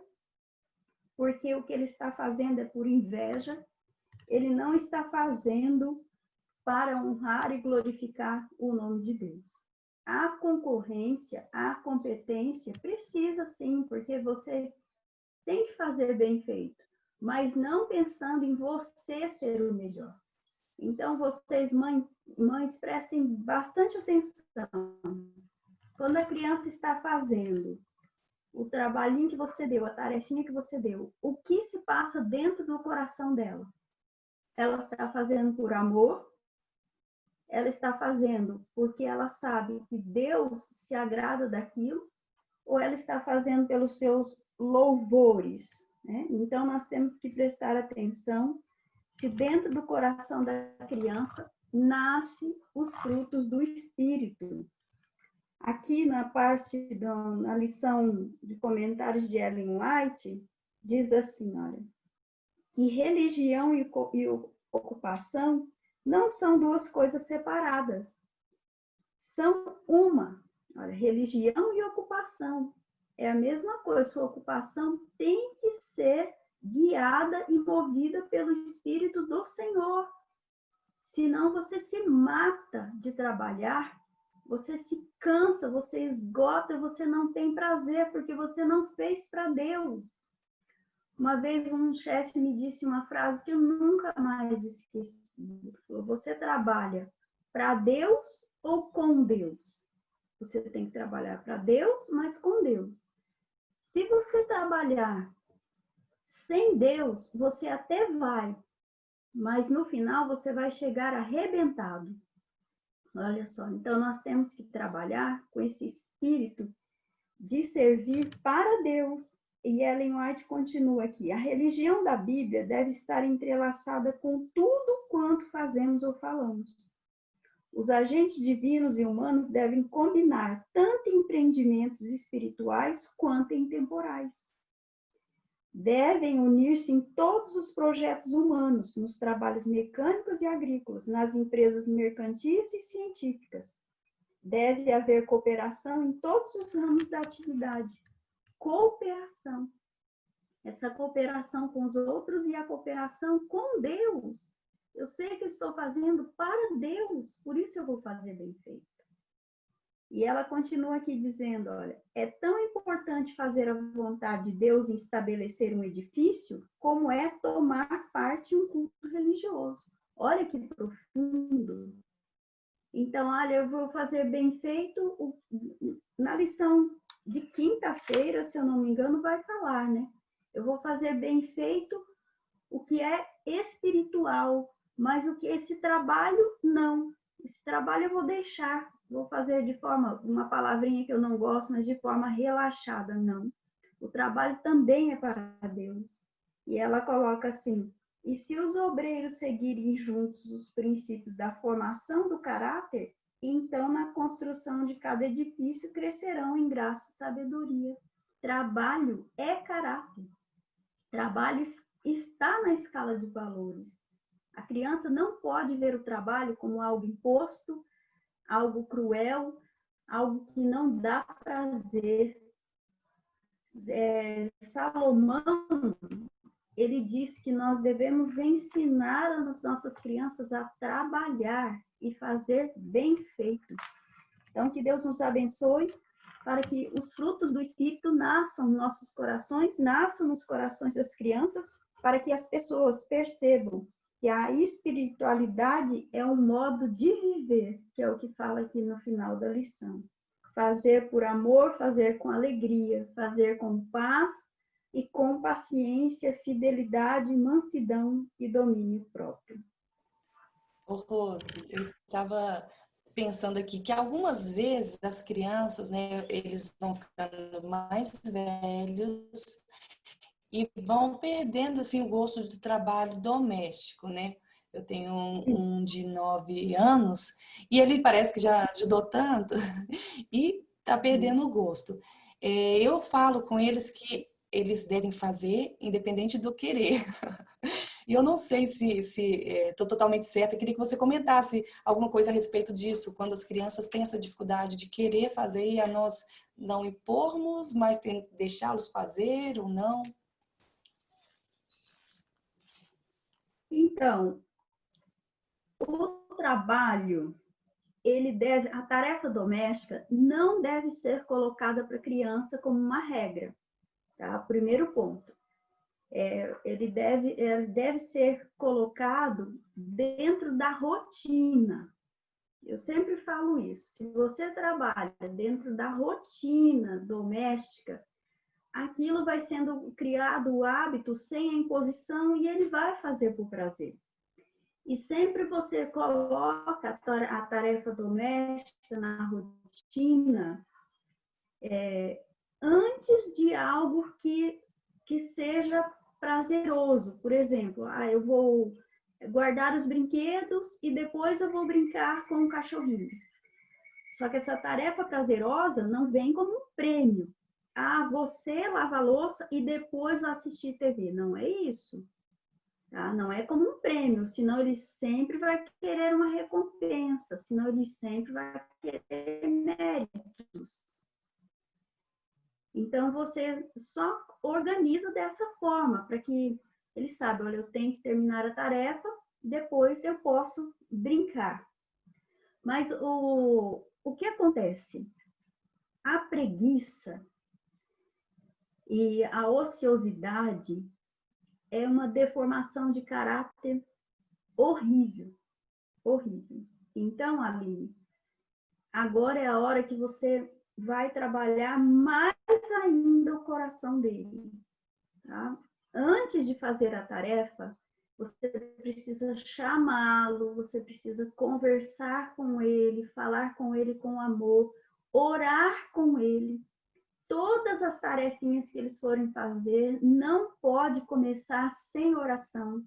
porque o que ele está fazendo é por inveja, ele não está fazendo para honrar e glorificar o nome de Deus. A concorrência, a competência precisa sim, porque você tem que fazer bem feito, mas não pensando em você ser o melhor. Então, vocês, mães, prestem bastante atenção. Quando a criança está fazendo o trabalhinho que você deu, a tarefinha que você deu, o que se passa dentro do coração dela? Ela está fazendo por amor? Ela está fazendo porque ela sabe que Deus se agrada daquilo? Ou ela está fazendo pelos seus louvores? Né? Então, nós temos que prestar atenção se dentro do coração da criança nasce os frutos do Espírito. Aqui na parte na lição de comentários de Ellen White, diz assim, olha, que religião e ocupação não são duas coisas separadas, são uma. Olha, religião e ocupação é a mesma coisa, sua ocupação tem que ser guiada e movida pelo Espírito do Senhor. Senão você se mata de trabalhar, você se cansa, você esgota, você não tem prazer, porque você não fez para Deus. Uma vez um chefe me disse uma frase que eu nunca mais esqueci. Ele falou, você trabalha para Deus ou com Deus? Você tem que trabalhar para Deus, mas com Deus. Se você trabalhar sem Deus, você até vai, mas no final você vai chegar arrebentado. Olha só, então nós temos que trabalhar com esse espírito de servir para Deus. E Ellen White continua aqui, a religião da Bíblia deve estar entrelaçada com tudo quanto fazemos ou falamos. Os agentes divinos e humanos devem combinar tanto em empreendimentos espirituais quanto em temporais. Devem unir-se em todos os projetos humanos, nos trabalhos mecânicos e agrícolas, nas empresas mercantis e científicas. Deve haver cooperação em todos os ramos da atividade. Cooperação. Essa cooperação com os outros e a cooperação com Deus. Eu sei que eu estou fazendo para Deus, por isso eu vou fazer bem feito. E ela continua aqui dizendo, olha, é tão importante fazer a vontade de Deus em estabelecer um edifício, como é tomar parte em um culto religioso. Olha que profundo. Então, olha, eu vou fazer bem feito, na lição de quinta-feira, se eu não me engano, vai falar, né? Eu vou fazer bem feito o que é espiritual, mas o que esse trabalho, não. Esse trabalho eu vou deixar. vou fazer de forma, uma palavrinha que eu não gosto, mas de forma relaxada, não. O trabalho também é para Deus. E ela coloca assim: e se os obreiros seguirem juntos os princípios da formação do caráter, então na construção de cada edifício crescerão em graça e sabedoria. Trabalho é caráter. Trabalho está na escala de valores. A criança não pode ver o trabalho como algo imposto, algo cruel, algo que não dá prazer. Salomão, ele diz que nós devemos ensinar as nossas crianças a trabalhar e fazer bem feito. Então, que Deus nos abençoe para que os frutos do Espírito nasçam nos nossos corações, nasçam nos corações das crianças, para que as pessoas percebam que a espiritualidade é um modo de viver, que é o que fala aqui no final da lição. Fazer por amor, fazer com alegria, fazer com paz e com paciência, fidelidade, mansidão e domínio próprio. Ô, Rose, eu estava pensando aqui que algumas vezes as crianças, né, eles vão ficando mais velhos e vão perdendo assim o gosto do trabalho doméstico, né? Eu tenho um de 9 anos e ele parece que já ajudou tanto e está perdendo o gosto. Eu falo com eles que eles devem fazer independente do querer. E eu não sei se estou totalmente certa. Eu queria que você comentasse alguma coisa a respeito disso, quando as crianças têm essa dificuldade de querer fazer e a nós não impormos, mas deixá-los fazer ou não. Então, o trabalho, a tarefa doméstica não deve ser colocada para a criança como uma regra, tá? Primeiro ponto. Ele deve ser colocado dentro da rotina. Eu sempre falo isso. Se você trabalha dentro da rotina doméstica, aquilo vai sendo criado o hábito sem a imposição e ele vai fazer por prazer. E sempre você coloca a tarefa doméstica na rotina antes de algo que seja prazeroso. Por exemplo, eu vou guardar os brinquedos e depois eu vou brincar com o cachorrinho. Só que essa tarefa prazerosa não vem como um prêmio. Você lava a louça e depois vai assistir TV. Não é isso. Tá? Não é como um prêmio, senão ele sempre vai querer uma recompensa, senão ele sempre vai querer méritos. Então, você só organiza dessa forma, para que ele saiba, olha, eu tenho que terminar a tarefa, depois eu posso brincar. Mas o que acontece? A preguiça e a ociosidade é uma deformação de caráter horrível, horrível. Então, Aline, agora é a hora que você vai trabalhar mais ainda o coração dele, tá? Antes de fazer a tarefa, você precisa chamá-lo, você precisa conversar com ele, falar com ele com amor, orar com ele. Todas as tarefinhas que eles forem fazer, não pode começar sem oração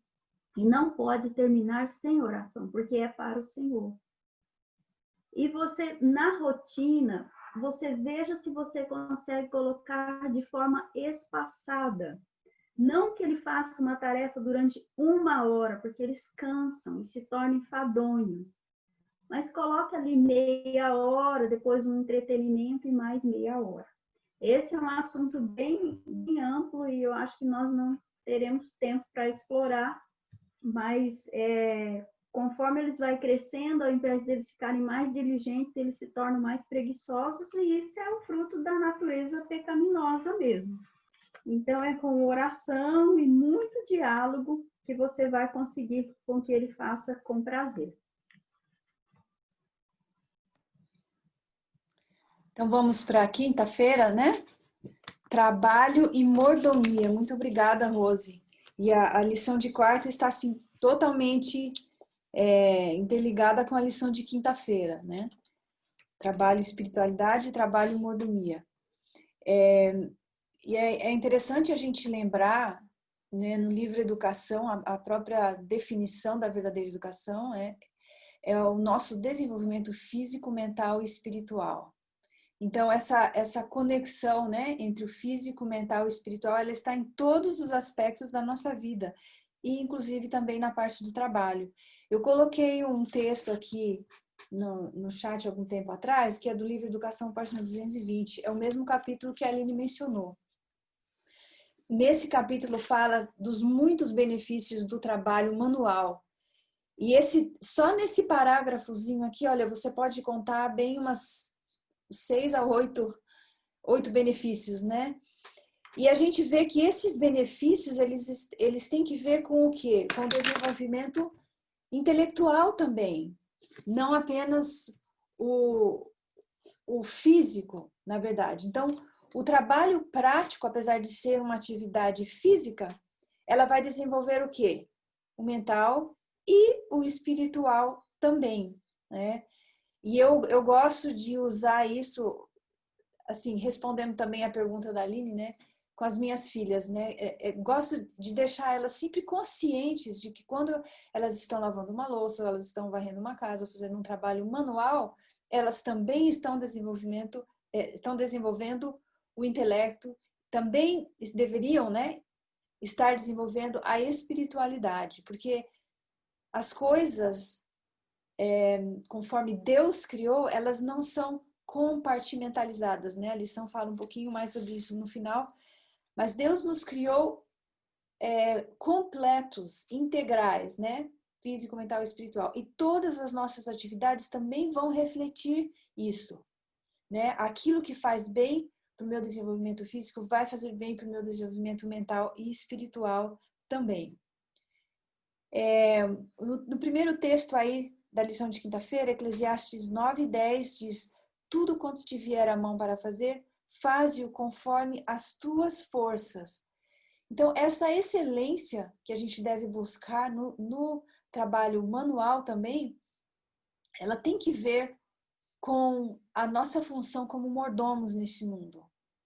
e não pode terminar sem oração, porque é para o Senhor. E você, na rotina, você veja se você consegue colocar de forma espaçada. Não que ele faça uma tarefa durante 1 hora, porque eles cansam e se tornam enfadonhos. Mas coloque ali meia hora, depois um entretenimento e mais meia hora. Esse é um assunto bem, bem amplo e eu acho que nós não teremos tempo para explorar, mas conforme eles vão crescendo, ao invés deles ficarem mais diligentes, eles se tornam mais preguiçosos e isso é o fruto da natureza pecaminosa mesmo. Então, é com oração e muito diálogo que você vai conseguir com que ele faça com prazer. Então, vamos para quinta-feira, né? Trabalho e mordomia. Muito obrigada, Rose. E a lição de quarta está, assim, totalmente interligada com a lição de quinta-feira, né? Trabalho espiritualidade e trabalho mordomia. E é interessante a gente lembrar, né, no livro Educação, a própria definição da verdadeira educação é o nosso desenvolvimento físico, mental e espiritual. Então, essa conexão, né, entre o físico, mental e espiritual, ela está em todos os aspectos da nossa vida, e inclusive também na parte do trabalho. Eu coloquei um texto aqui no chat algum tempo atrás, que é do livro Educação, página 220. É o mesmo capítulo que a Aline mencionou. Nesse capítulo fala dos muitos benefícios do trabalho manual. E só nesse parágrafozinho aqui, olha, você pode contar bem umas 6 a 8 benefícios, né? E a gente vê que esses benefícios, eles têm que ver com o quê? Com o desenvolvimento intelectual também. Não apenas o físico, na verdade. Então, o trabalho prático, apesar de ser uma atividade física, ela vai desenvolver o quê? O mental e o espiritual também, né? E eu gosto de usar isso, assim, respondendo também a pergunta da Aline, né? Com as minhas filhas, né? Gosto de deixar elas sempre conscientes de que quando elas estão lavando uma louça, ou elas estão varrendo uma casa, ou fazendo um trabalho manual, elas também estão desenvolvendo o intelecto, também deveriam, né, estar desenvolvendo a espiritualidade, porque as coisas, conforme Deus criou, elas não são compartimentalizadas, né? A lição fala um pouquinho mais sobre isso no final, mas Deus nos criou completos, integrais, né? Físico, mental e espiritual. E todas as nossas atividades também vão refletir isso, né? Aquilo que faz bem para o meu desenvolvimento físico vai fazer bem para o meu desenvolvimento mental e espiritual também. No primeiro texto aí da lição de quinta-feira, Eclesiastes 9:10 diz: tudo quanto te vier à mão para fazer, faze-o conforme as tuas forças. Então, essa excelência que a gente deve buscar no trabalho manual também, ela tem que ver com a nossa função como mordomos neste mundo,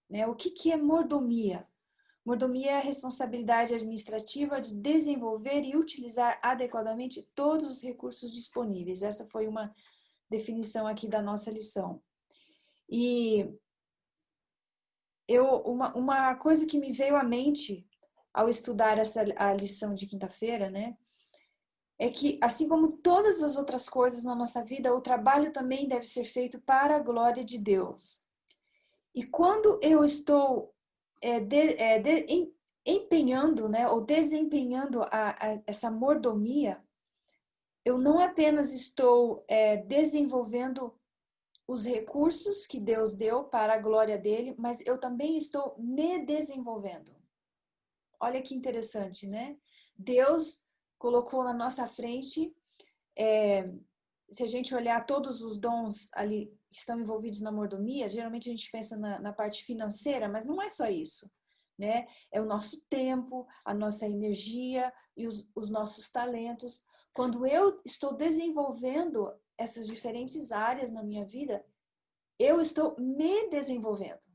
né? O que é mordomia? Mordomia é a responsabilidade administrativa de desenvolver e utilizar adequadamente todos os recursos disponíveis. Essa foi uma definição aqui da nossa lição. E uma coisa que me veio à mente ao estudar a lição de quinta-feira, né, é que, assim como todas as outras coisas na nossa vida, o trabalho também deve ser feito para a glória de Deus. E quando eu estou empenhando, né, ou desempenhando essa mordomia, eu não apenas estou desenvolvendo os recursos que Deus deu para a glória dele, mas eu também estou me desenvolvendo. Olha que interessante, né? Deus colocou na nossa frente, se a gente olhar todos os dons ali que estão envolvidos na mordomia, geralmente a gente pensa na parte financeira, mas não é só isso, né? É o nosso tempo, a nossa energia e os nossos talentos. Quando eu estou desenvolvendo essas diferentes áreas na minha vida, eu estou me desenvolvendo,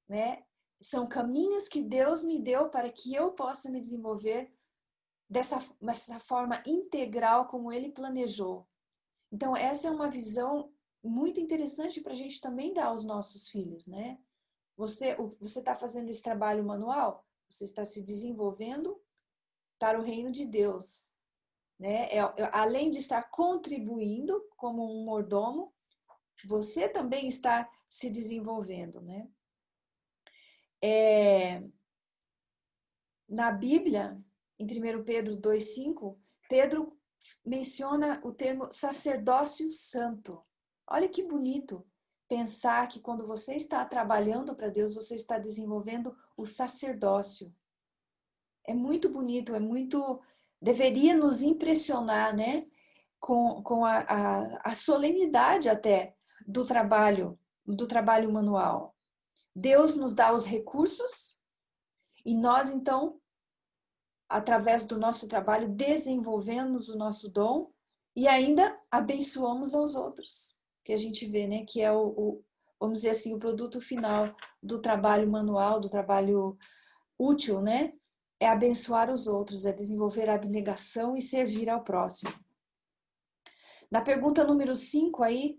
né? São caminhos que Deus me deu para que eu possa me desenvolver dessa forma integral como Ele planejou. Então, essa é uma visão muito interessante para a gente também dar aos nossos filhos, né? Você está fazendo esse trabalho manual, você está se desenvolvendo para o reino de Deus, né? Além de estar contribuindo como um mordomo, você também está se desenvolvendo, né? Na Bíblia, em 1 Pedro 2,5, Pedro menciona o termo sacerdócio santo. Olha que bonito pensar que quando você está trabalhando para Deus, você está desenvolvendo o sacerdócio. É muito bonito, deveria nos impressionar, né? Com a solenidade até do trabalho manual. Deus nos dá os recursos e nós, então, através do nosso trabalho, desenvolvemos o nosso dom e ainda abençoamos aos outros. que a gente vê, né? Que é vamos dizer assim, o produto final do trabalho manual, do trabalho útil, né? É abençoar os outros, é desenvolver a abnegação e servir ao próximo. Na pergunta número 5 aí,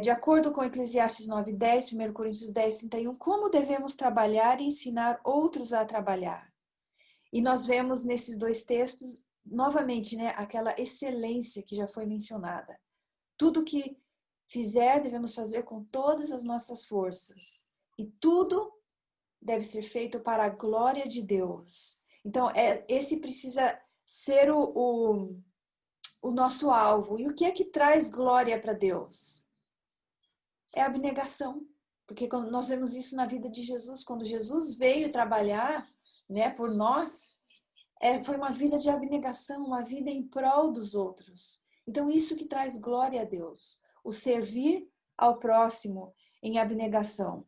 de acordo com Eclesiastes 9:10, 1 Coríntios 10:31, como devemos trabalhar e ensinar outros a trabalhar? E nós vemos nesses dois textos, novamente, né, aquela excelência que já foi mencionada. Tudo que fizer, devemos fazer com todas as nossas forças. E tudo deve ser feito para a glória de Deus. Então, esse precisa ser o nosso alvo. E o que é que traz glória para Deus? É a abnegação. Porque quando nós vemos isso na vida de Jesus, quando Jesus veio trabalhar, né, por nós, foi uma vida de abnegação, uma vida em prol dos outros. Então, isso que traz glória a Deus. O servir ao próximo em abnegação.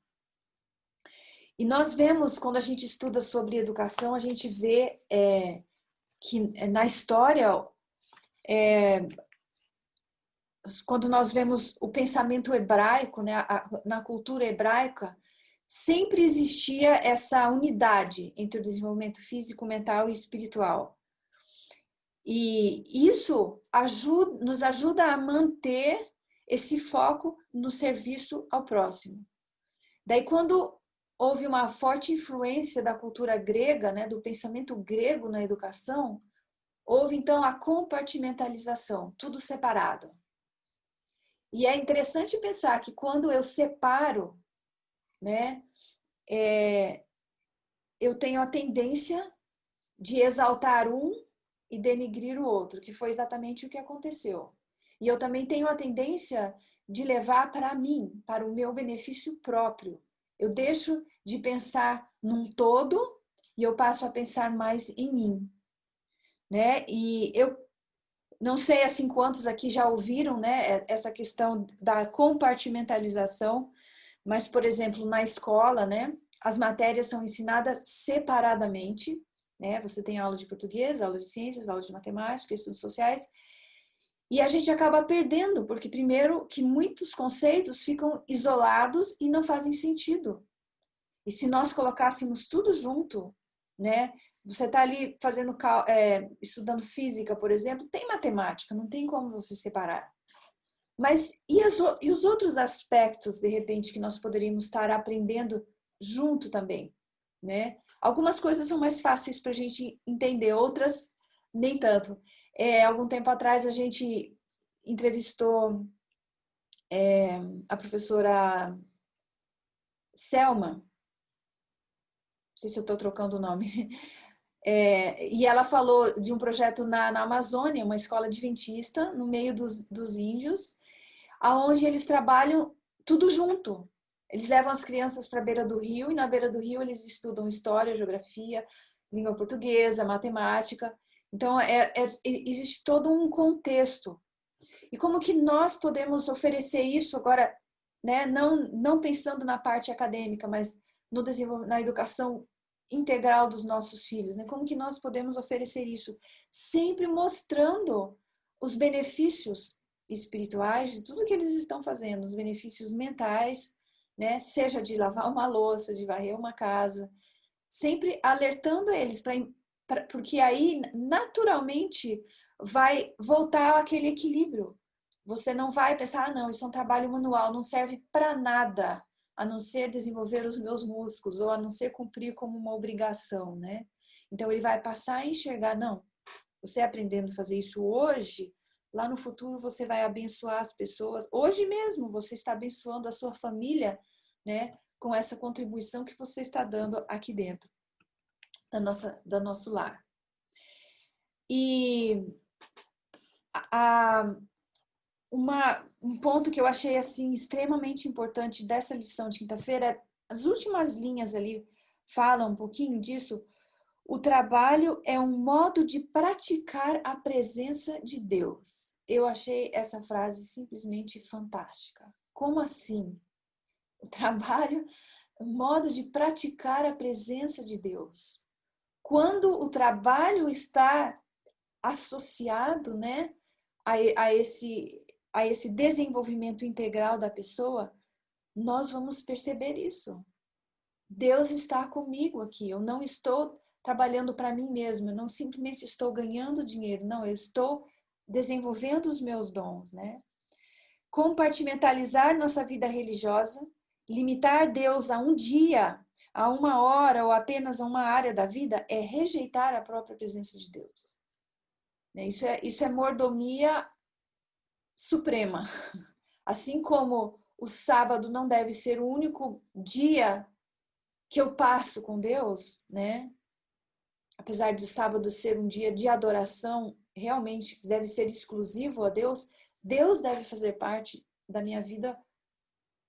E nós vemos, quando a gente estuda sobre educação, a gente vê que na história, quando nós vemos o pensamento hebraico, né, na cultura hebraica, sempre existia essa unidade entre o desenvolvimento físico, mental e espiritual. E isso nos ajuda a manter esse foco no serviço ao próximo. Daí, quando houve uma forte influência da cultura grega, né, do pensamento grego na educação, houve então a compartimentalização, tudo separado. E é interessante pensar que quando eu separo, né, eu tenho a tendência de exaltar um e denigrir o outro, que foi exatamente o que aconteceu. E eu também tenho a tendência de levar para mim, para o meu benefício próprio. Eu deixo de pensar num todo e eu passo a pensar mais em mim, né? E eu não sei assim quantos aqui já ouviram, né, essa questão da compartimentalização, mas, por exemplo, na escola, né, as matérias são ensinadas separadamente, né? Você tem aula de português, aula de ciências, aula de matemática, estudos sociais, e a gente acaba perdendo, porque primeiro que muitos conceitos ficam isolados e não fazem sentido. E se nós colocássemos tudo junto, né? Você está ali estudando física, por exemplo, tem matemática, não tem como você separar. Mas e os outros aspectos, de repente, que nós poderíamos estar aprendendo junto também, né? Algumas coisas são mais fáceis para a gente entender, outras nem tanto. Algum tempo atrás a gente entrevistou a professora Selma, não sei se eu estou trocando o nome, e ela falou de um projeto na Amazônia, uma escola adventista, no meio dos índios, aonde eles trabalham tudo junto. Eles levam as crianças para a beira do rio, e na beira do rio eles estudam história, geografia, língua portuguesa, matemática. Então, existe todo um contexto. E como que nós podemos oferecer isso agora, né? Não pensando na parte acadêmica, mas na educação integral dos nossos filhos, né? Como que nós podemos oferecer isso? Sempre mostrando os benefícios espirituais de tudo que eles estão fazendo, os benefícios mentais, né? Seja de lavar uma louça, de varrer uma casa, sempre alertando eles porque aí naturalmente vai voltar aquele equilíbrio. Você não vai pensar, não, isso é um trabalho manual, não serve para nada, a não ser desenvolver os meus músculos, ou a não ser cumprir como uma obrigação, né? Então ele vai passar a enxergar, não, você aprendendo a fazer isso hoje, lá no futuro você vai abençoar as pessoas. Hoje mesmo você está abençoando a sua família, né? Com essa contribuição que você está dando aqui dentro do nosso lar. E um ponto que eu achei assim extremamente importante dessa lição de quinta-feira, as últimas linhas ali falam um pouquinho disso. O trabalho é um modo de praticar a presença de Deus. Eu achei essa frase simplesmente fantástica. Como assim? O trabalho é um modo de praticar a presença de Deus. Quando o trabalho está associado, né, a a esse desenvolvimento integral da pessoa, nós vamos perceber isso. Deus está comigo aqui. Eu não estou trabalhando para mim mesmo. Eu não simplesmente estou ganhando dinheiro. Não, eu estou desenvolvendo os meus dons, né? Compartimentalizar nossa vida religiosa, limitar Deus a um dia, a uma hora ou apenas a uma área da vida é rejeitar a própria presença de Deus. Isso é mordomia suprema. Assim como o sábado não deve ser o único dia que eu passo com Deus, né? Apesar de o sábado ser um dia de adoração, realmente deve ser exclusivo a Deus, Deus deve fazer parte da minha vida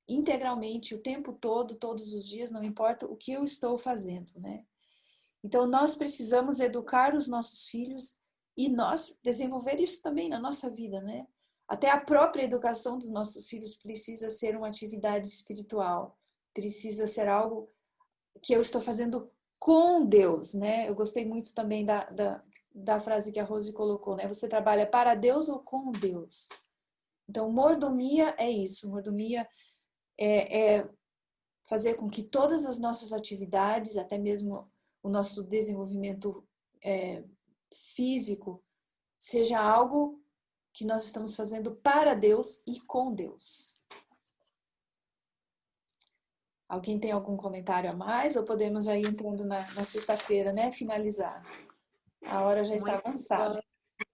integralmente, o tempo todo, todos os dias, não importa o que eu estou fazendo, né? Então, nós precisamos educar os nossos filhos e nós desenvolver isso também na nossa vida, né? Até a própria educação dos nossos filhos precisa ser uma atividade espiritual, precisa ser algo que eu estou fazendo com Deus, né? Eu gostei muito também da frase que a Rose colocou, né? Você trabalha para Deus ou com Deus? Então, mordomia é isso. Mordomia é fazer com que todas as nossas atividades, até mesmo o nosso desenvolvimento físico, seja algo que nós estamos fazendo para Deus e com Deus. Alguém tem algum comentário a mais? Ou podemos já ir entrando na sexta-feira, né? Finalizar. A hora já está avançada.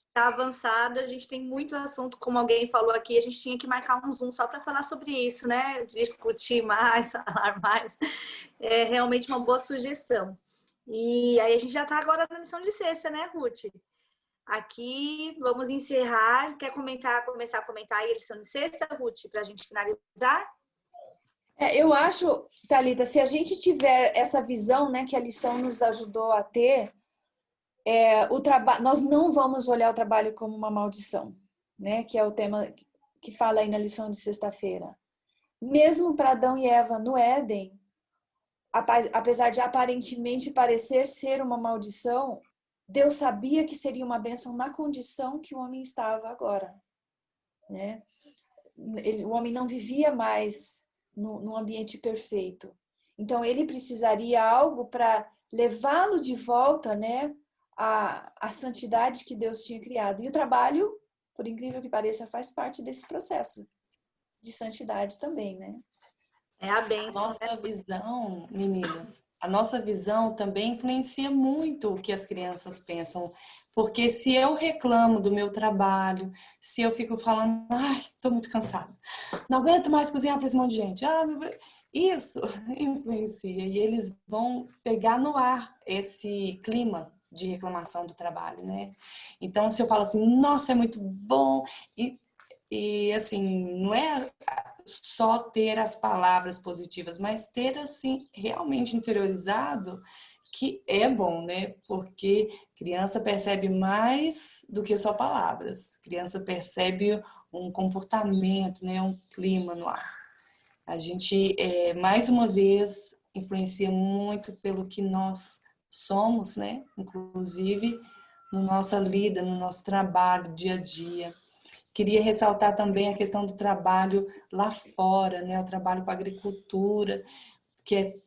Está avançada, a gente tem muito assunto, como alguém falou aqui, a gente tinha que marcar um Zoom só para falar sobre isso, né? Discutir mais, falar mais. É realmente uma boa sugestão. E aí a gente já está agora na lição de sexta, né, Ruth? Aqui, vamos encerrar. Quer começar a comentar aí a lição de sexta, Ruth, para a gente finalizar? Eu acho, Thalita, se a gente tiver essa visão, né, que a lição nos ajudou a ter, nós não vamos olhar o trabalho como uma maldição, né, que é o tema que fala aí na lição de sexta-feira. Mesmo para Adão e Eva no Éden, apesar de aparentemente parecer ser uma maldição, Deus sabia que seria uma bênção na condição que o homem estava agora, né? O homem não vivia mais num ambiente perfeito. Então, ele precisaria algo para levá-lo de volta, né, à santidade que Deus tinha criado. E o trabalho, por incrível que pareça, faz parte desse processo de santidade também, né? É a bênção, né? Nossa visão, meninas, a nossa visão também influencia muito o que as crianças pensam. Porque se eu reclamo do meu trabalho, se eu fico falando, ai, tô muito cansada, não aguento mais cozinhar para esse monte de gente, isso influencia e eles vão pegar no ar esse clima de reclamação do trabalho, né? Então, se eu falo assim, nossa, é muito bom, e assim, não é só ter as palavras positivas, mas ter assim realmente interiorizado que é bom, né? Porque criança percebe mais do que só palavras. Criança percebe um comportamento, né? Um clima no ar. A gente, mais uma vez, influencia muito pelo que nós somos, né? Inclusive no nossa lida, no nosso trabalho, dia a dia. Queria ressaltar também a questão do trabalho lá fora, né? O trabalho com a agricultura, que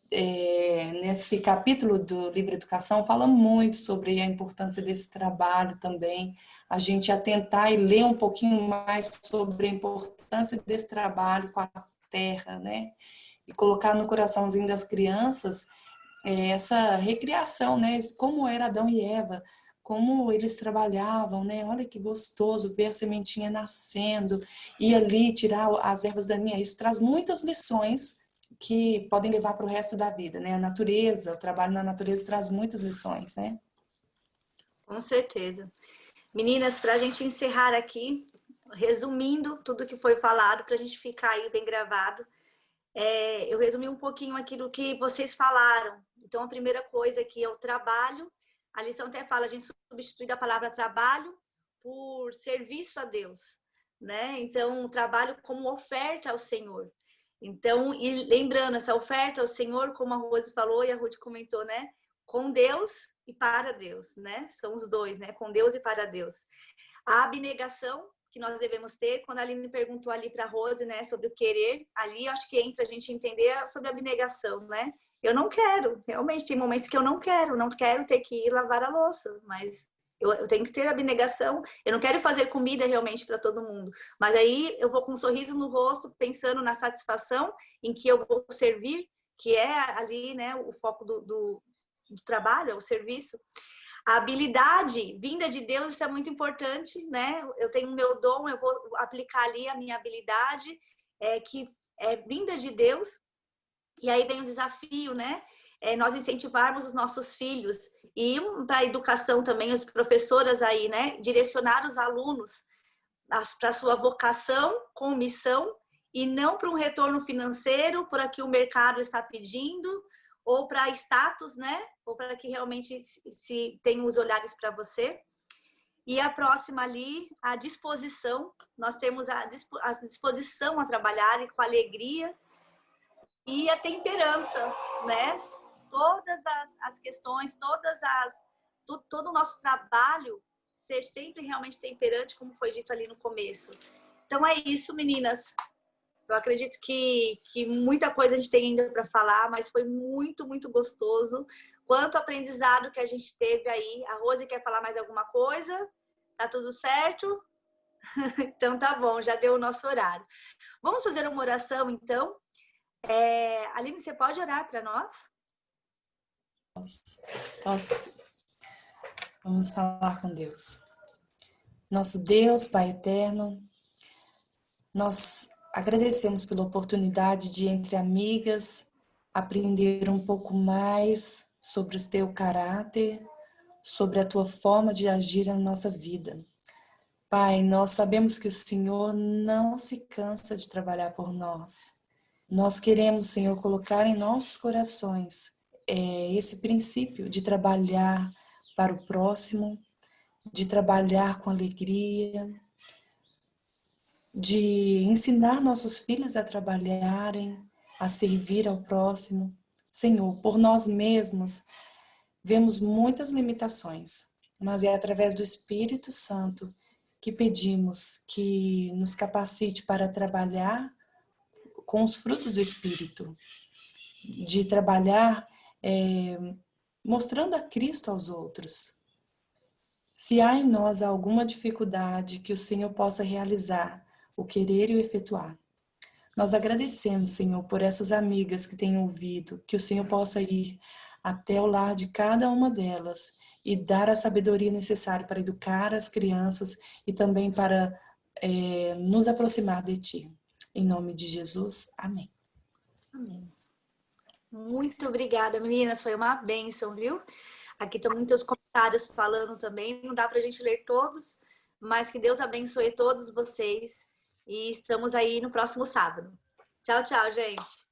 nesse capítulo do Livro Educação fala muito sobre a importância desse trabalho também. A gente atentar e ler um pouquinho mais sobre a importância desse trabalho com a terra, né? E colocar no coraçãozinho das crianças essa recriação, né? Como era Adão e Eva, como eles trabalhavam, né? Olha que gostoso ver a sementinha nascendo e ali tirar as ervas daninhas. Isso traz muitas lições que podem levar para o resto da vida, né? A natureza, o trabalho na natureza traz muitas lições, né? Com certeza. Meninas, para a gente encerrar aqui, resumindo tudo que foi falado, para a gente ficar aí bem gravado, eu resumi um pouquinho aquilo que vocês falaram. Então, a primeira coisa aqui é o trabalho. A lição até fala, a gente substitui a palavra trabalho por serviço a Deus, né? Então, o trabalho como oferta ao Senhor. Então, e lembrando, essa oferta ao Senhor, como a Rose falou e a Ruth comentou, né? Com Deus e para Deus, né? São os dois, né? Com Deus e para Deus. A abnegação, que nós devemos ter. Quando a Aline perguntou ali para a Rose, né, sobre o querer, ali eu acho que entra a gente entender sobre a abnegação, né? Eu não quero, realmente tem momentos que eu não quero ter que ir lavar a louça, mas eu tenho que ter abnegação. Eu não quero fazer comida realmente para todo mundo, mas aí eu vou com um sorriso no rosto, pensando na satisfação em que eu vou servir, que é ali, né, o foco do trabalho, é o serviço. A habilidade vinda de Deus, isso é muito importante, né? Eu tenho o meu dom, eu vou aplicar ali a minha habilidade, que é vinda de Deus. E aí vem o desafio, né? Nós incentivarmos os nossos filhos e para a educação também, as professoras aí, né? Direcionar os alunos para a sua vocação com missão e não para um retorno financeiro, para que o mercado está pedindo, ou para status, né? Ou para que realmente se tenham os olhares para você. E a próxima ali, a disposição. Nós temos a disposição a trabalhar e com alegria. E a temperança, né? Todas as questões, todo o nosso trabalho ser sempre realmente temperante, como foi dito ali no começo. Então é isso, meninas. Eu acredito que muita coisa a gente tem ainda para falar, mas foi muito, muito gostoso. Quanto aprendizado que a gente teve aí. A Rose quer falar mais alguma coisa? Tá tudo certo? Então tá bom, já deu o nosso horário. Vamos fazer uma oração, então? Aline, você pode orar para nós? Posso. Vamos falar com Deus. Nosso Deus, Pai eterno, nós agradecemos pela oportunidade de, entre amigas, aprender um pouco mais sobre o teu caráter, sobre a tua forma de agir na nossa vida. Pai, nós sabemos que o Senhor não se cansa de trabalhar por nós. Nós queremos, Senhor, colocar em nossos corações esse princípio de trabalhar para o próximo, de trabalhar com alegria, de ensinar nossos filhos a trabalharem, a servir ao próximo. Senhor, por nós mesmos, vemos muitas limitações, mas é através do Espírito Santo que pedimos que nos capacite para trabalhar com os frutos do Espírito, de trabalhar mostrando a Cristo aos outros. Se há em nós alguma dificuldade, que o Senhor possa realizar o querer e o efetuar. Nós agradecemos, Senhor, por essas amigas que têm ouvido, que o Senhor possa ir até o lar de cada uma delas e dar a sabedoria necessária para educar as crianças e também para nos aproximar de Ti. Em nome de Jesus, amém. Amém. Muito obrigada, meninas. Foi uma bênção, viu? Aqui estão muitos comentários falando também. Não dá para a gente ler todos, mas que Deus abençoe todos vocês. E estamos aí no próximo sábado. Tchau, tchau, gente.